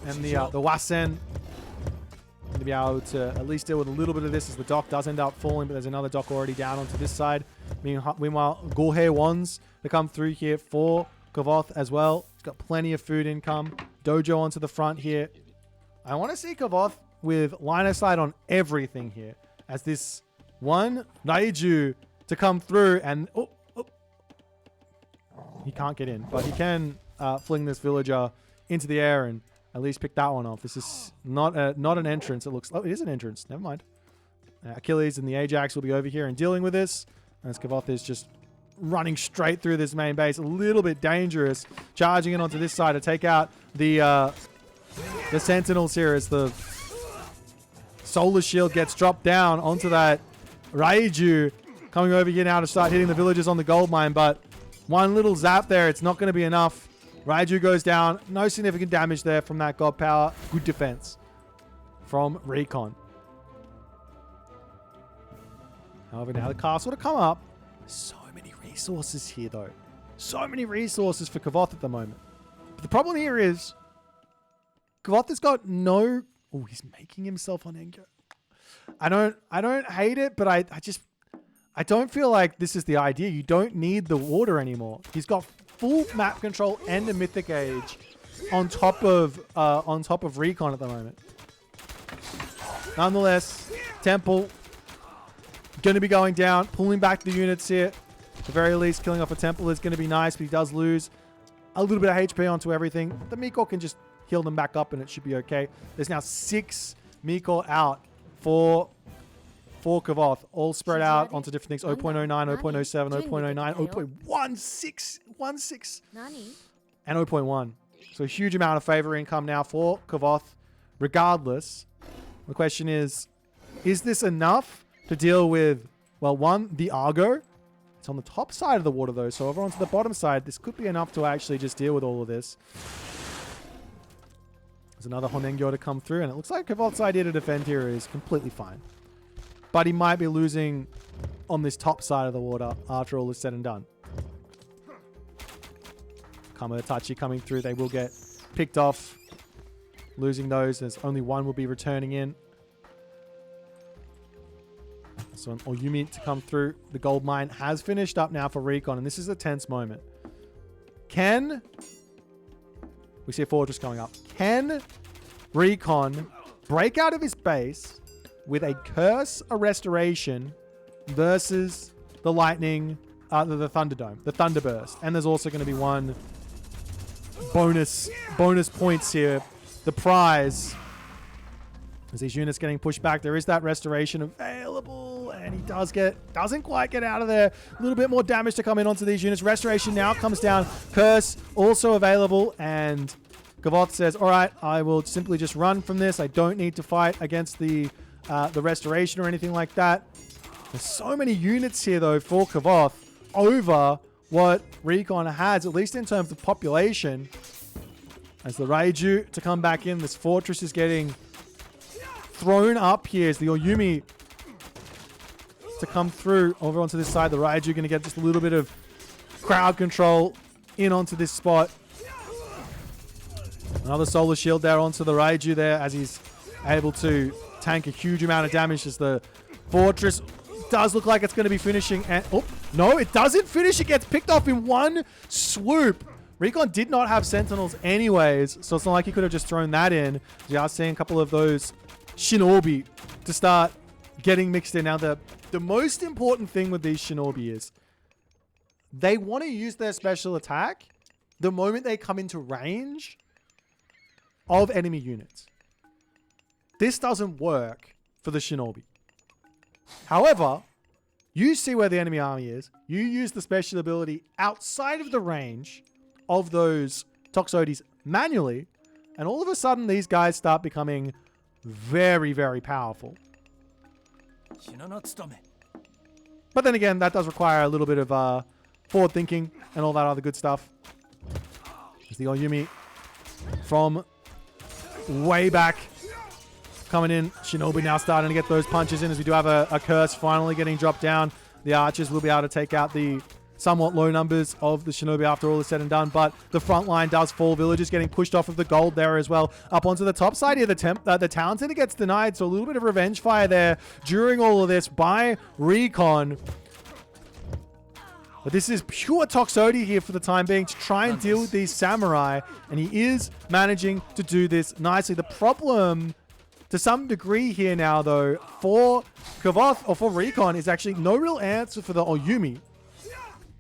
And the Wasen going to be able to at least deal with a little bit of this as the dock does end up falling, but there's another dock already down onto this side. Meanwhile, Gorhe wants to come through here for Kvoth as well. He's got plenty of food income. Dojo onto the front here. I want to see Kvoth with line of sight on everything here as this one Raiju to come through and he can't get in, but he can fling this villager into the air and at least pick that one off. This is not an entrance. It looks... Oh, it is an entrance. Never mind. Achilles and the Ajax will be over here and dealing with this. As Kvoth is just running straight through this main base. A little bit dangerous. Charging in onto this side to take out the Sentinels here as the Solar Shield gets dropped down onto that Raiju. Coming over here now to start hitting the villagers on the gold mine. But one little zap there. It's not going to be enough. Raiju goes down. No significant damage there from that god power. Good defense from Recon. However, now the castle to come up. So many resources here, though. So many resources for Kvoth at the moment. But the problem here is Kvoth has got no... Oh, he's making himself on Engo. I don't hate it, but I don't feel like this is the idea. You don't need the water anymore. He's got full map control and a mythic age on top of Recon at the moment. Nonetheless, Temple going to be going down, pulling back the units here. At the very least, killing off a Temple is going to be nice, but he does lose a little bit of HP onto everything. The Miko can just heal them back up and it should be okay. There's now 6 Miko out for Kvoth, all spread out onto different things. 0.09, 0.07, 0.09, 0.16, and 0.1. So a huge amount of favor income now for Kvoth. Regardless, the question is this enough to deal with, well, one, the Argo. It's on the top side of the water, though. So over onto the bottom side, this could be enough to actually just deal with all of this. There's another Honengyo to come through, and it looks like Kvoth's idea to defend here is completely fine. But he might be losing on this top side of the water after all is said and done. Tachi coming through. They will get picked off. Losing those as only one will be returning in. So an Oyumi to come through. The gold mine has finished up now for Recon, and this is a tense moment. We see a fortress going up. Can Recon break out of his base with a curse, a restoration versus the lightning, the Thunderdome, the Thunderburst? And there's also going to be one bonus points here. The prize, as these units getting pushed back, there is that restoration available, and he doesn't quite get out of there. A little bit more damage to come in onto these units. Restoration now comes down. Curse also available, and Kvoth says, all right, I will simply just run from this. I don't need to fight against the restoration or anything like that. There's so many units here, though, for Kvoth over what Recon has, at least in terms of population. As the Raiju to come back in, this fortress is getting thrown up here as the Oyumi to come through over onto this side. The Raiju going to get just a little bit of crowd control in onto this spot. Another solar shield there onto the Raiju there as he's able to tank a huge amount of damage as the fortress does look like it's going to be finishing. And oh, no, it doesn't finish. It gets picked off in one swoop. Recon did not have Sentinels anyways, so it's not like he could have just thrown that in. We are seeing a couple of those Shinobi to start getting mixed in. Now, the most important thing with these Shinobi is they want to use their special attack the moment they come into range of enemy units. This doesn't work for the Shinobi. However, you see where the enemy army is. You use the special ability outside of the range of those Toxotes manually, and all of a sudden these guys start becoming very, very powerful. But then again, that does require a little bit of forward thinking and all that other good stuff. As the Oyumi from way back. Coming in, Shinobi now starting to get those punches in as we do have a curse finally getting dropped down. The archers will be able to take out the somewhat low numbers of the Shinobi after all is said and done, but the front line does fall. Villagers getting pushed off of the gold there as well. Up onto the top side here, the town center gets denied, so a little bit of revenge fire there during all of this by Recon. But this is pure Toxote here for the time being to try and deal with these samurai, and he is managing to do this nicely. The problem to some degree here now, though, for Kvoth or for Recon is actually no real answer for the Oyumi.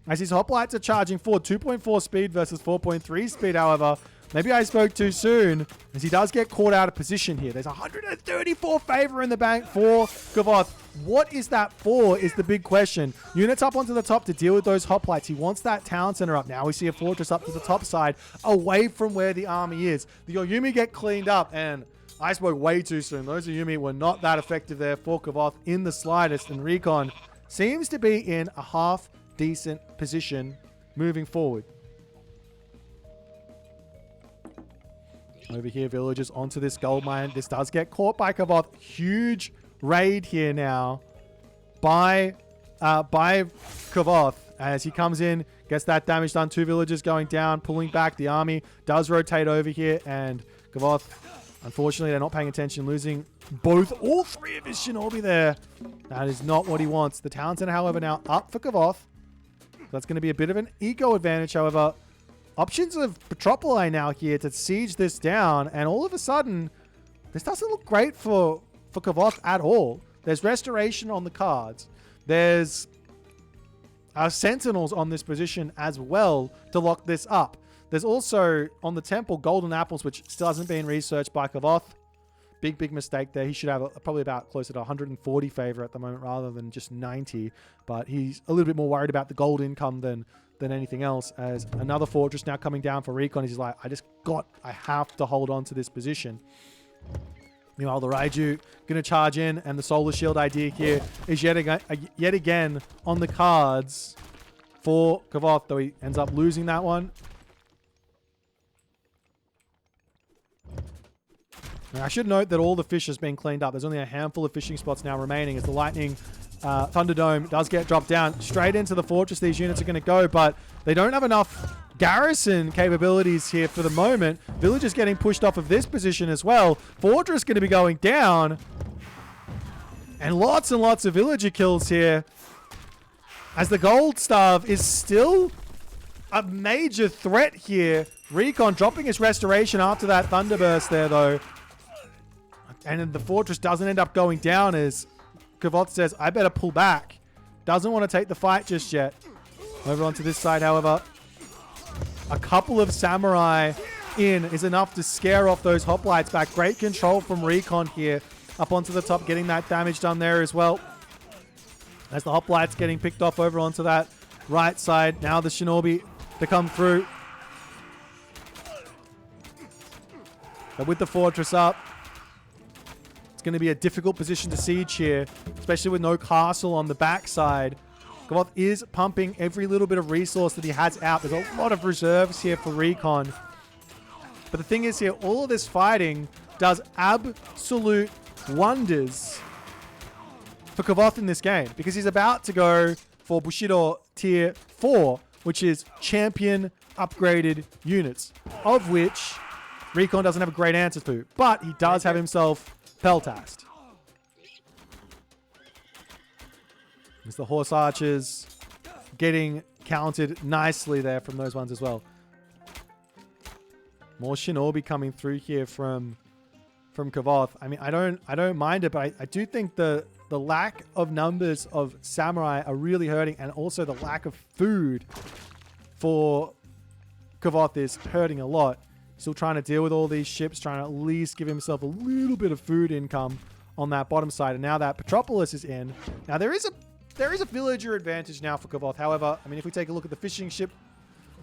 As his hoplites are charging forward, 2.4 speed versus 4.3 speed, however. Maybe I spoke too soon, as he does get caught out of position here. There's 134 favor in the bank for Kvoth. What is that for is the big question. Units up onto the top to deal with those hoplites. He wants that town center up. Now we see a fortress up to the top side, away from where the army is. The Oyumi get cleaned up, and I spoke way too soon. Those Oyumi were not that effective there for Kvoth in the slightest, and Recon seems to be in a half decent position moving forward. Over here, villagers onto this gold mine. This does get caught by Kvoth. Huge raid here now by Kvoth as he comes in, gets that damage done. 2 villagers going down, pulling back. The army does rotate over here, and Kvoth, unfortunately, they're not paying attention, losing all 3 of his Shinobi there. That is not what he wants. The town center, however, now up for Kvoth. That's going to be a bit of an ego advantage, however. Options of Petropoli now here to siege this down, and all of a sudden, this doesn't look great for Kvoth at all. There's restoration on the cards. There's sentinels on this position as well to lock this up. There's also, on the temple, golden apples, which still hasn't been researched by Kvoth. Big mistake there. He should have probably about closer to 140 favor at the moment rather than just 90. But he's a little bit more worried about the gold income than anything else, as another fortress now coming down for Recon. He's like, I have to hold on to this position. Meanwhile, the Raiju going to charge in, and the Solar Shield idea here is yet again on the cards for Kvoth, though he ends up losing that one. Now, I should note that all the fish has been cleaned up. There's only a handful of fishing spots now remaining as the Lightning Thunderdome does get dropped down. Straight into the fortress these units are going to go, but they don't have enough garrison capabilities here for the moment. Villagers getting pushed off of this position as well. Fortress going to be going down. And lots of villager kills here, as the Gold Starve is still a major threat here. Recon dropping his restoration after that Thunderburst there, though. And then the fortress doesn't end up going down as Kvoth says, I better pull back. Doesn't want to take the fight just yet. Over onto this side, however, a couple of samurai in is enough to scare off those hoplites back. Great control from Recon here. Up onto the top, getting that damage done there as well. As the hoplites getting picked off over onto that right side. Now the Shinobi to come through. But with the fortress up, going to be a difficult position to siege here, especially with no castle on the backside. Kvoth is pumping every little bit of resource that he has out. There's a lot of reserves here for Recon. But the thing is here, all of this fighting does absolute wonders for Kvoth in this game, because he's about to go for Bushido Tier 4, which is champion upgraded units, of which Recon doesn't have a great answer to, but he does have himself Peltast. As the horse archers getting counted nicely there from those ones as well. More Shinobi coming through here from Kvoth. I mean, I don't mind it, but I do think the lack of numbers of samurai are really hurting, and also the lack of food for Kvoth is hurting a lot. Still trying to deal with all these ships, trying to at least give himself a little bit of food income on that bottom side. And now that Petropolis is in, now there is a villager advantage now for Kvoth. However, I mean, if we take a look at the fishing ship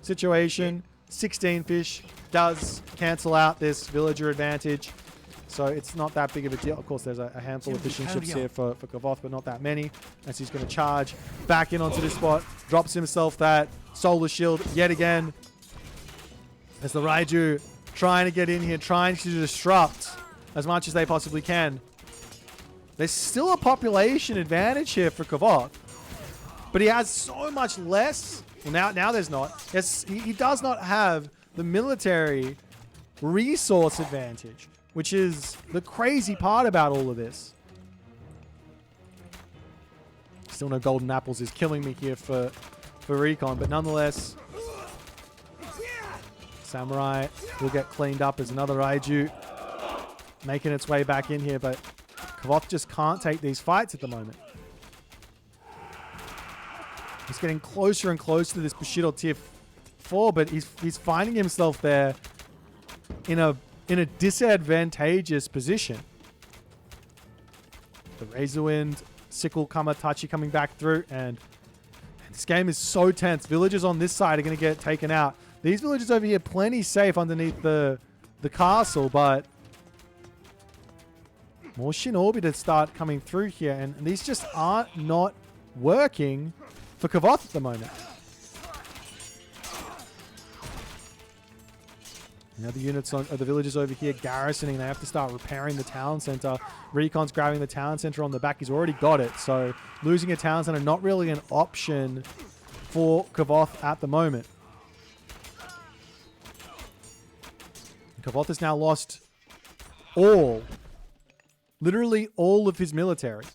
situation, 16 fish does cancel out this villager advantage. So it's not that big of a deal. Of course, there's a handful of fishing ships here for Kvoth, but not that many. As he's going to charge back in onto this spot, drops himself that solar shield yet again. As the Raiju trying to get in here, trying to disrupt as much as they possibly can. There's still a population advantage here for Kvoth, but he has so much less. Well, now there's not. Yes, he does not have the military resource advantage, which is the crazy part about all of this. Still no golden apples is killing me here for Recon, but nonetheless, Samurai will get cleaned up as another Raiju making its way back in here, but Kvoth just can't take these fights at the moment. He's getting closer and closer to this Bushido tier 4, but he's finding himself there in a disadvantageous position. The Razor Wind, Sickle, Kamatachi coming back through, and this game is so tense. Villagers on this side are going to get taken out. These villagers over here plenty safe underneath the castle, but more Shinobi to start coming through here, and these just aren't not working for Kvoth at the moment. Now the units of the villagers over here garrisoning. They have to start repairing the town center. Recon's grabbing the town center on the back. He's already got it. So losing a town center, not really an option for Kvoth at the moment. Kvoth has now lost literally all of his military.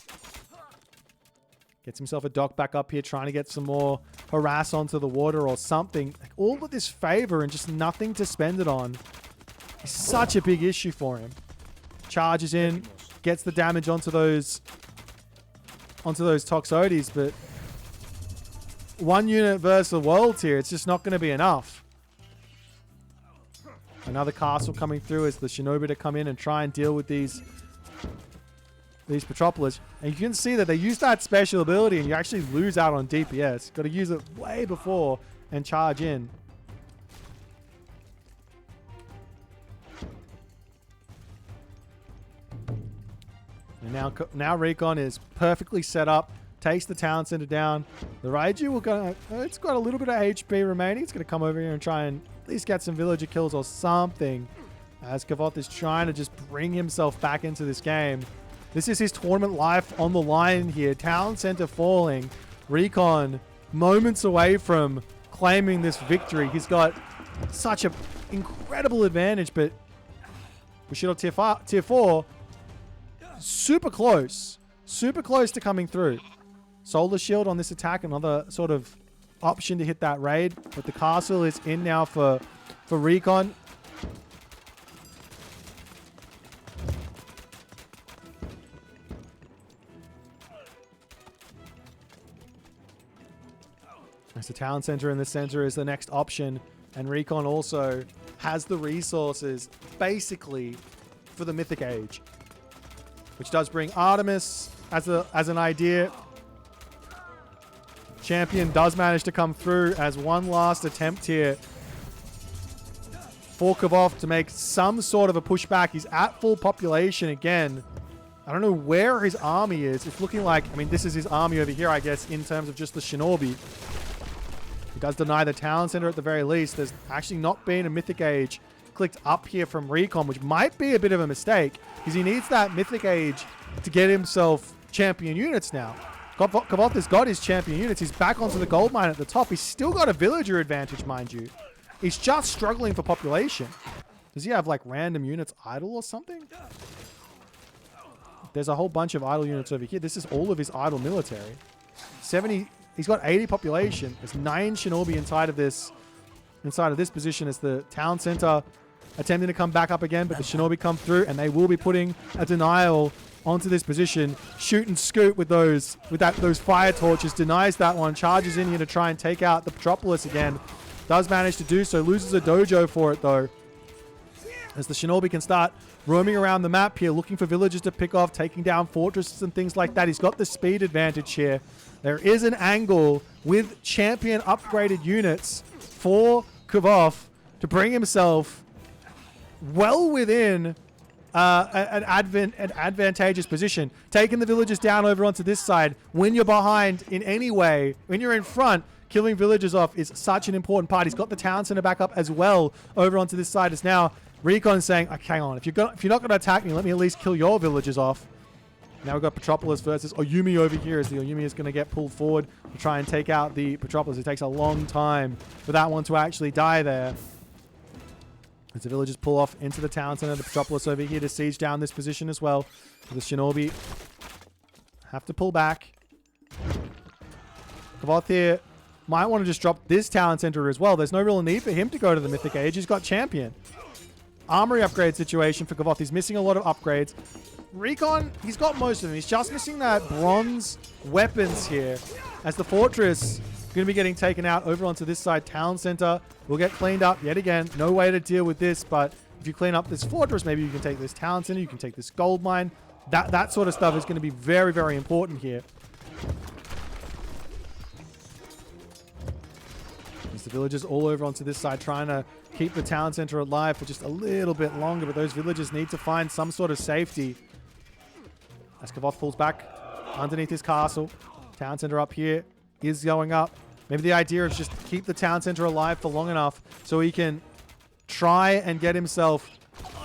Gets himself a dock back up here, trying to get some more harass onto the water or something. Like, all of this favor and just nothing to spend it on is such a big issue for him. Charges in, gets the damage onto those Toxotes, but one unit versus the world tier, it's just not going to be enough. Another castle coming through as the Shinobi to come in and try and deal with these Petropolis. And you can see that they use that special ability and you actually lose out on DPS. Got to use it way before and charge in. And now Recon is perfectly set up. Takes the town center down. The Raiju will go. It's got a little bit of HP remaining. It's going to come over here and try and at least get some villager kills or something. As Kvoth is trying to just bring himself back into this game. This is his tournament life on the line here. Town center falling. Recon moments away from claiming this victory. He's got such an incredible advantage, but Bushido tier 4, super close. Super close to coming through. Solar Shield on this attack, another sort of option to hit that raid. But the castle is in now for Recon. As the town center in the center is the next option, and Recon also has the resources basically for the Mythic Age, which does bring Artemis as an idea. Champion does manage to come through as one last attempt here for Kvoth to make some sort of a pushback. He's at full population again. I don't know where his army is. It's looking like, I mean, this is his army over here, I guess, in terms of just the Shinobi. He does deny the town center at the very least. There's actually not been a Mythic Age clicked up here from Recon, which might be a bit of a mistake because he needs that Mythic Age to get himself champion units now. Kvoth has got his champion units. He's back onto the gold mine at the top. He's still got a villager advantage, mind you. He's just struggling for population. Does he have like random units idle or something? There's a whole bunch of idle units over here. This is all of his idle military. 70... He's got 80 population. There's 9 Shinobi inside of this position as the town center attempting to come back up again, but the Shinobi come through and they will be putting a denial onto this position. Shoot and scoot with those fire torches. Denies that one. Charges in here to try and take out the Petropolis again. Does manage to do so. Loses a dojo for it though. As the Shinobi can start roaming around the map here, looking for villagers to pick off, taking down fortresses and things like that. He's got the speed advantage here. There is an angle with champion upgraded units for Kvoth to bring himself well within an advantageous position. Taking the villagers down over onto this side. When you're behind in any way, when you're in front, killing villagers off is such an important part. He's got the town center back up as well over onto this side. As now Recon saying, okay, hang on, if you're not going to attack me, let me at least kill your villagers off. Now we've got Petropolis versus Oyumi over here, as the Oyumi is going to get pulled forward to try and take out the Petropolis. It takes a long time for that one to actually die there. As the villagers pull off into the town center, the Petropolis over here to siege down this position as well. The Shinobi have to pull back. Kvoth here might want to just drop this town center as well. There's no real need for him to go to the Mythic Age. He's got Champion. Armory upgrade situation for Kvoth. He's missing a lot of upgrades. Recon, he's got most of them. He's just missing that bronze weapons here. As the fortress going to be getting taken out over onto this side. Town center will get cleaned up yet again. No way to deal with this, but if you clean up this fortress, maybe you can take this town center. You can take this gold mine. That sort of stuff is going to be very, very important here. There's the villagers all over onto this side trying to keep the town center alive for just a little bit longer, but those villagers need to find some sort of safety. As Kvoth pulls back underneath his castle. Town center up here is going up. Maybe the idea is just keep the town center alive for long enough so he can try and get himself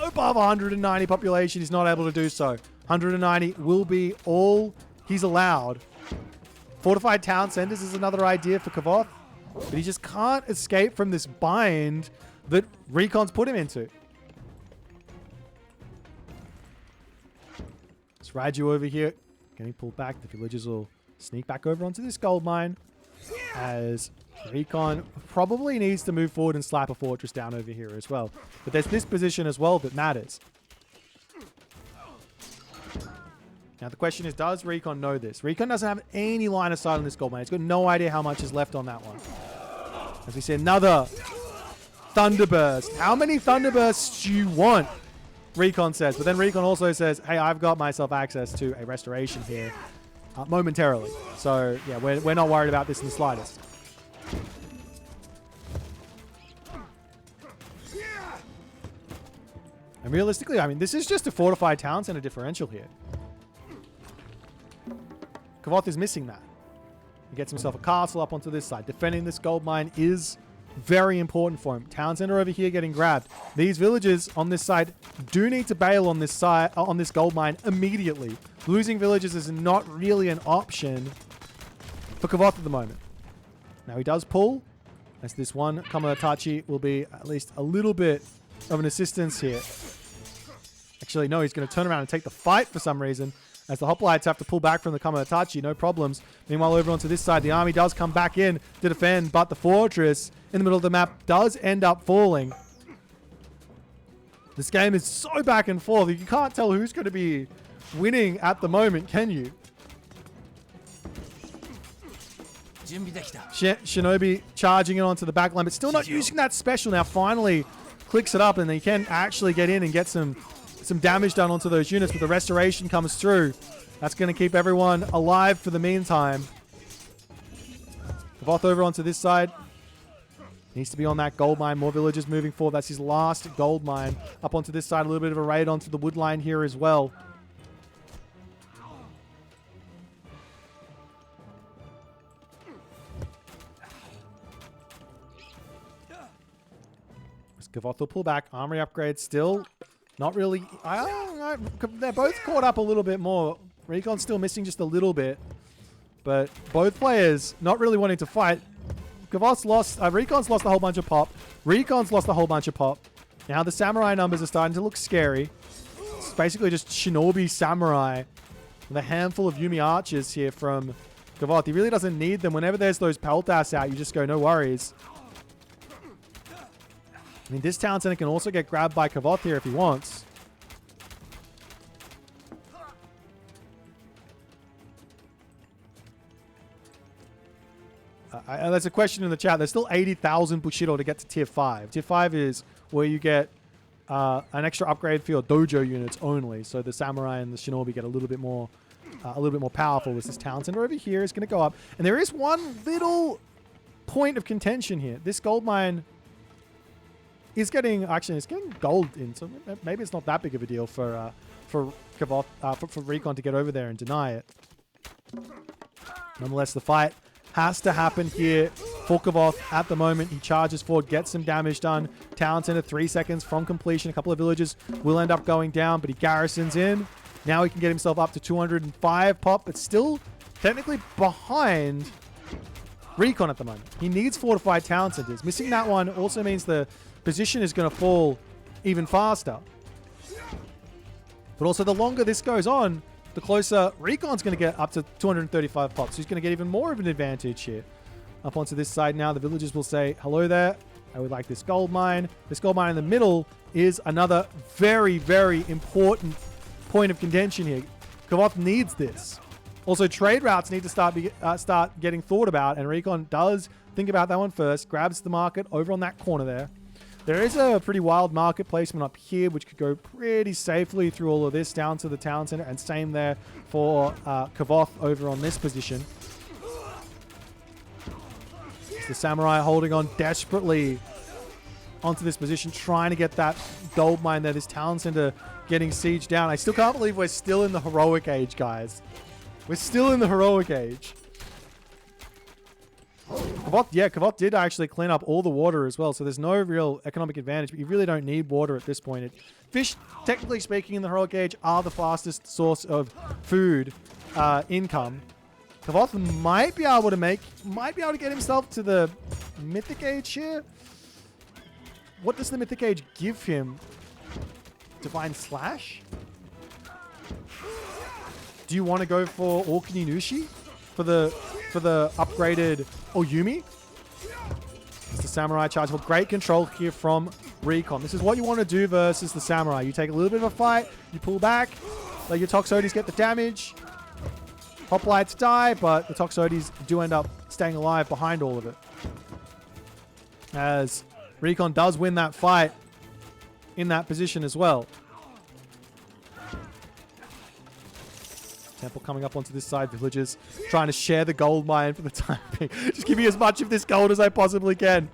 above 190 population. He's not able to do so. 190 will be all he's allowed. Fortified town centers is another idea for Kvoth, but he just can't escape from this bind that Recon's put him into. It's Raiju over here getting pulled back. The villagers will sneak back over onto this gold mine as Recon probably needs to move forward and slap a fortress down over here as well. But there's this position as well that matters. Now the question is, does Recon know this? Recon doesn't have any line of sight on this gold mine. He's got no idea how much is left on that one. As we see another Thunderburst. How many Thunderbursts do you want? Recon says. But then Recon also says, hey, I've got myself access to a restoration here momentarily. So yeah, we're not worried about this in the slightest. And realistically, I mean, this is just a fortified town center differential here. Kvoth is missing that. He gets himself a castle up onto this side. Defending this gold mine is very important for him. Town center over here getting grabbed. These villagers on this side do need to bail on this side, on this gold mine immediately. Losing villagers is not really an option for Kvoth at the moment. Now he does pull, as this one Kamatachi will be at least a little bit of an assistance here. Actually, no, he's going to turn around and take the fight for some reason, as the hoplites have to pull back from the Kamatachi, no problems. Meanwhile, over onto this side, the army does come back in to defend, but the fortress in the middle of the map does end up falling. This game is so back and forth. You can't tell who's going to be winning at the moment, can you? Shinobi charging it onto the back line, but still not using that special. Now finally clicks it up, and he can actually get in and get some damage done onto those units, but the restoration comes through. That's going to keep everyone alive for the meantime. Kvoth over onto this side. Needs to be on that gold mine. More villagers moving forward. That's his last gold mine. Up onto this side, a little bit of a raid onto the wood line here as well. Kvoth will pull back. Armory upgrades still not really. They're both caught up a little bit more. Recon's still missing just a little bit. But both players not really wanting to fight. Kvoth's lost. Recon's lost a whole bunch of pop. Recon's lost a whole bunch of pop. Now the samurai numbers are starting to look scary. It's basically just Shinobi samurai with a handful of Yumi archers here from Kvoth. He really doesn't need them. Whenever there's those Peltas out, you just go, no worries. I mean, this town center can also get grabbed by Kvoth here if he wants. There's a question in the chat. There's still 80,000 Bushido to get to tier 5. Tier 5 is where you get an extra upgrade for your dojo units only. So the samurai and the shinobi get a little bit more powerful. This town center over here is going to go up. And there is one little point of contention here. This gold mine is getting, actually, it's getting gold in, so maybe it's not that big of a deal for Kvoth, for Recon to get over there and deny it. Nonetheless, the fight has to happen here for Kvoth at the moment. He charges forward, gets some damage done. Town Center, 3 seconds from completion. A couple of villages will end up going down, but he garrisons in. Now he can get himself up to 205 pop, but still technically behind Recon at the moment. He needs fortified town centers. Missing that one also means the position is going to fall even faster. But also, the longer this goes on, the closer Recon's going to get up to 235 pops. So he's going to get even more of an advantage here. Up onto this side now, the villagers will say, hello there. I would like this gold mine. This gold mine in the middle is another very, very important point of contention here. Kvoth needs this. Also, trade routes need to start getting thought about, and Recon does think about that one first. Grabs the market over on that corner there. There is a pretty wild market placement up here, which could go pretty safely through all of this down to the town center, and same there for Kvoth over on this position. It's the samurai holding on desperately onto this position, trying to get that gold mine there. This town center getting sieged down. I still can't believe we're still in the heroic age, guys. We're still in the heroic age. Kvoth did actually clean up all the water as well, so there's no real economic advantage, but you really don't need water at this point. Fish, technically speaking, in the heroic age are the fastest source of food income. Kvoth might be able to get himself to the mythic age here. What does the mythic age give him? Divine Slash? Do you want to go for Orkney Nushi for the upgraded Oyumi? It's the samurai charge. Well, great control here from Recon. This is what you want to do versus the samurai. You take a little bit of a fight, you pull back, let your Toxotes get the damage. Hoplites die, but the Toxotes do end up staying alive behind all of it. As Recon does win that fight in that position as well. Temple coming up onto this side. Villagers trying to share the gold mine for the time being. Just give me as much of this gold as I possibly can.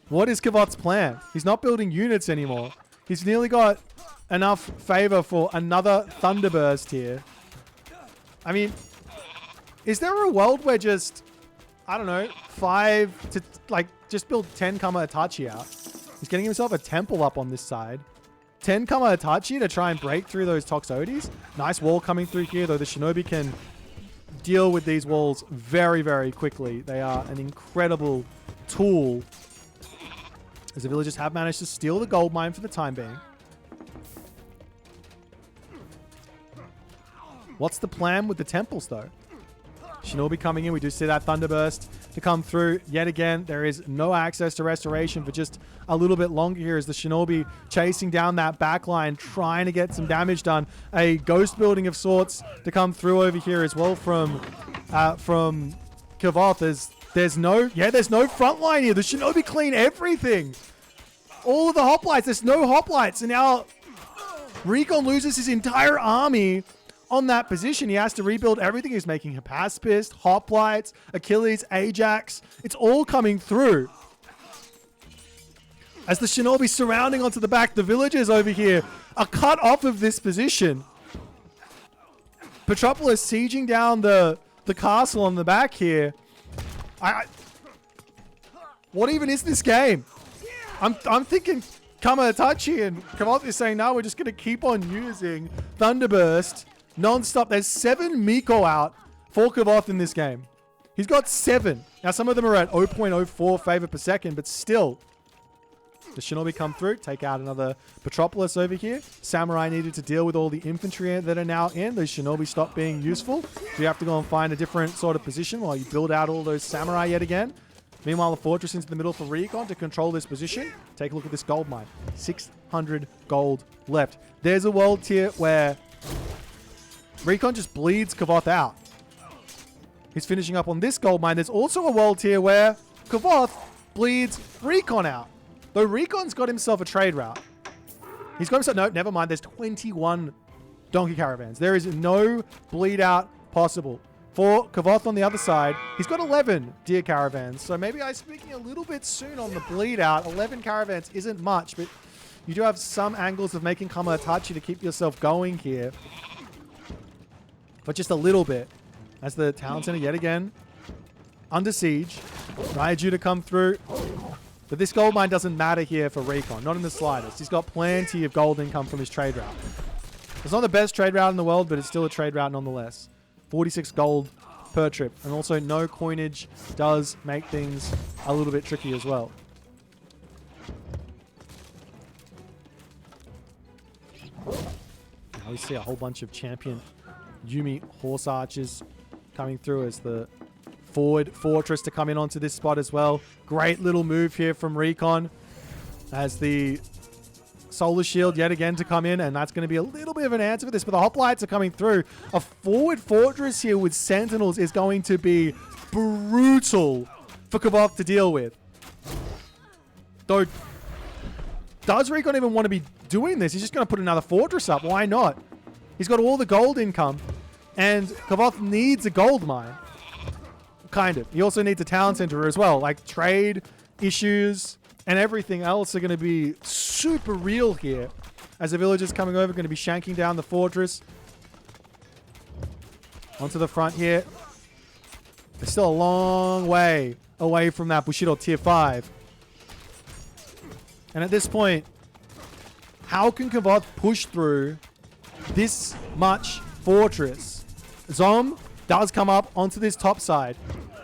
What is Kvoth's plan? He's not building units anymore. He's nearly got enough favor for another Thunderburst here. I mean, is there a world where just, I don't know, 5 to, like, just build 10 Kama Itachi out? He's getting himself a temple up on this side. 10 Kama Itachi to try and break through those Toxotes. Nice wall coming through here, though the Shinobi can deal with these walls very, very quickly. They are an incredible tool, as the villagers have managed to steal the gold mine for the time being. What's the plan with the temples, though? Shinobi coming in. We do see that Thunderburst to come through yet again. There is no access to restoration for just a little bit longer here as the Shinobi chasing down that back line, trying to get some damage done. A ghost building of sorts to come through over here as well from Kvoth. There's no front line here. The Shinobi clean everything. All of the hoplites. There's no hoplites. And now Recon loses his entire army on that position. He has to rebuild everything. He's making Hypaspist, Hoplites, Achilles, Ajax. It's all coming through. As the Shinobi surrounding onto the back, the villagers over here are cut off of this position. Petropolis sieging down the castle on the back here. What even is this game? I'm thinking Kama Itachi, and Kvoth is saying, no, we're just going to keep on using Thunderburst non-stop. There's 7 Miko out for Kvoth in this game. He's got 7. Now, some of them are at 0.04 favor per second, but still. The Shinobi come through, take out another Petropolis over here. Samurai needed to deal with all the infantry that are now in. Those Shinobi stop being useful. So you have to go and find a different sort of position while you build out all those Samurai yet again. Meanwhile, the fortress into the middle for Recon to control this position. Take a look at this gold mine. 600 gold left. There's a world tier where Recon just bleeds Kvoth out. He's finishing up on this gold mine. There's also a world tier where Kvoth bleeds Recon out. Though Recon's got himself a trade route. He's got himself... No, never mind. There's 21 donkey caravans. There is no bleed out possible. For Kvoth on the other side, he's got 11 deer caravans. So maybe I'm speaking a little bit soon on the bleed out. 11 caravans isn't much, but you do have some angles of making Kama Itachi to keep yourself going here. But just a little bit. As the town center yet again under siege. Raiju to come through. But this gold mine doesn't matter here for Recon. Not in the slightest. He's got plenty of gold income from his trade route. It's not the best trade route in the world, but it's still a trade route nonetheless. 46 gold per trip. And also no coinage does make things a little bit tricky as well. Now we see a whole bunch of champion Yumi horse archers coming through as the forward fortress to come in onto this spot as well. Great little move here from Recon as the solar shield yet again to come in, and that's going to be a little bit of an answer for this, but the hoplites are coming through. A forward fortress here with sentinels is going to be brutal for Kvoth to deal with. Though, does Recon even want to be doing this? He's just going to put another fortress up. Why not? He's got all the gold income, and Kvoth needs a gold mine. Kind of. He also needs a town center as well. Like, trade issues and everything else are going to be super real here. As the villagers coming over, going to be shanking down the fortress. Onto the front here. It's still a long way away from that Bushido tier 5. And at this point, how can Kvoth push through this much fortress? Zom does come up onto this top side.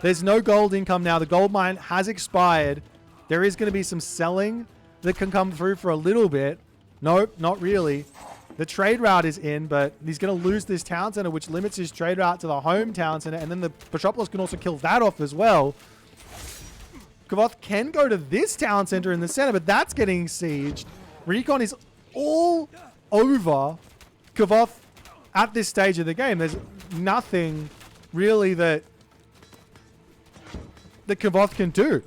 There's no gold income now. The gold mine has expired. There is going to be some selling that can come through for a little bit. Nope, not really. The trade route is in, but he's going to lose this town center, which limits his trade route to the home town center. And then the Petropolis can also kill that off as well. Kvoth can go to this town center in the center, but that's getting sieged. Recon is all over Kvoth at this stage of the game. There's nothing really that Kvoth can do.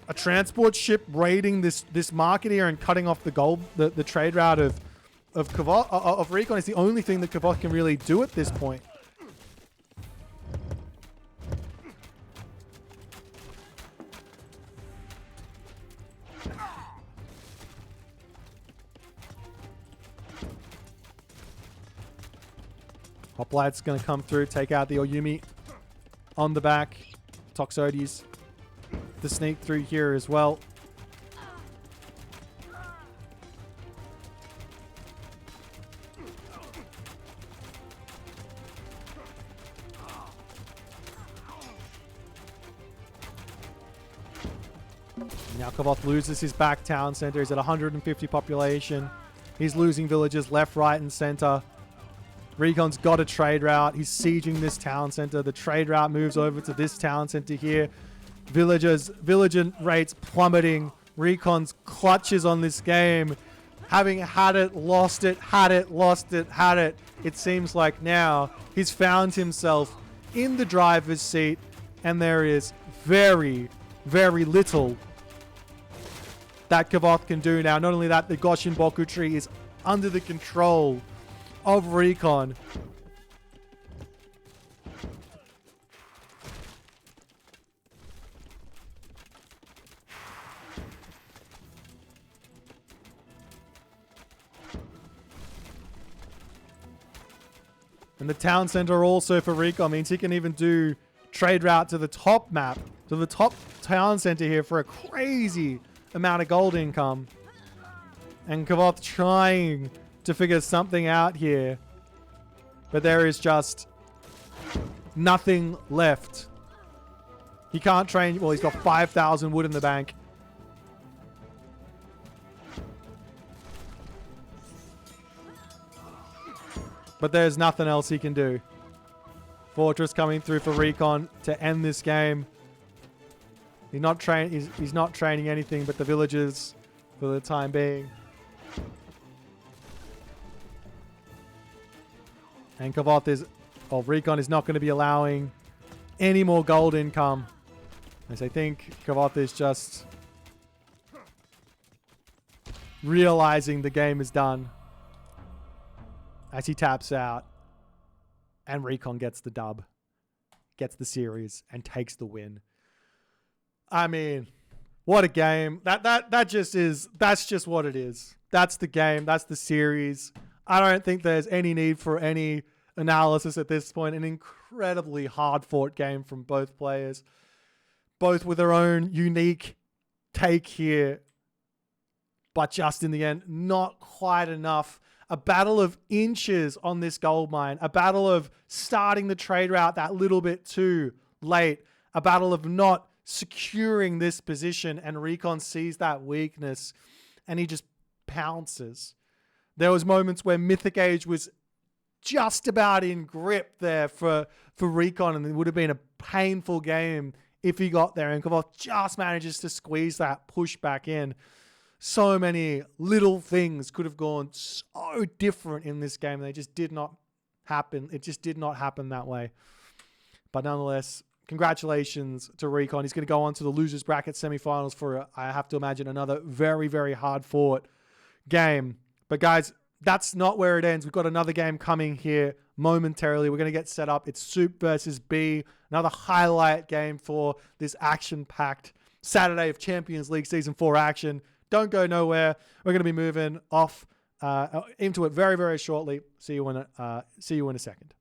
A transport ship raiding this market here and cutting off the gold, the trade route of Kvoth, of Recon is the only thing that Kvoth can really do at this point. Hoplite's going to come through, take out the Oyumi on the back. Toxotes to sneak through here as well. Now Kvoth loses his back town center. He's at 150 population. He's losing villagers left, right, and center. Recon's got a trade route. He's sieging this town center. The trade route moves over to this town center here. Villager rates plummeting. Recon's clutches on this game. Having had it, lost it, had it, lost it, had it. It seems like now he's found himself in the driver's seat, and there is very, very little that Kvoth can do now. Not only that, the Goshin Boku tree is under the control of Recon. And the town center also for Recon means he can even do trade route to the top map, to the top town center here for a crazy amount of gold income. And Kvoth trying to figure something out here. But there is just nothing left. He can't train. Well, he's got 5,000 wood in the bank. But there's nothing else he can do. Fortress coming through for Recon to end this game. He's not training anything but the villagers for the time being. And Recon is not going to be allowing any more gold income. As I think Kvoth is just realizing the game is done. As he taps out. And Recon gets the dub. Gets the series and takes the win. I mean, what a game. That's just what it is. That's the game. That's the series. I don't think there's any need for any analysis at this point. An incredibly hard-fought game from both players, both with their own unique take here, but just in the end, not quite enough. A battle of inches on this gold mine, a battle of starting the trade route that little bit too late, a battle of not securing this position, and Recon sees that weakness and he just pounces. There was moments where Mythic Age was just about in grip there for Recon, and it would have been a painful game if he got there, and Kvoth just manages to squeeze that push back in. So many little things could have gone so different in this game. They just did not happen. It just did not happen that way. But nonetheless, congratulations to Recon. He's going to go on to the losers bracket semifinals for, I have to imagine, another very, very hard-fought game. But guys, that's not where it ends. We've got another game coming here momentarily. We're going to get set up. It's Soup versus B, another highlight game for this action-packed Saturday of Champions League Season 4 action. Don't go nowhere. We're going to be moving off into it very, very shortly. See you in a second.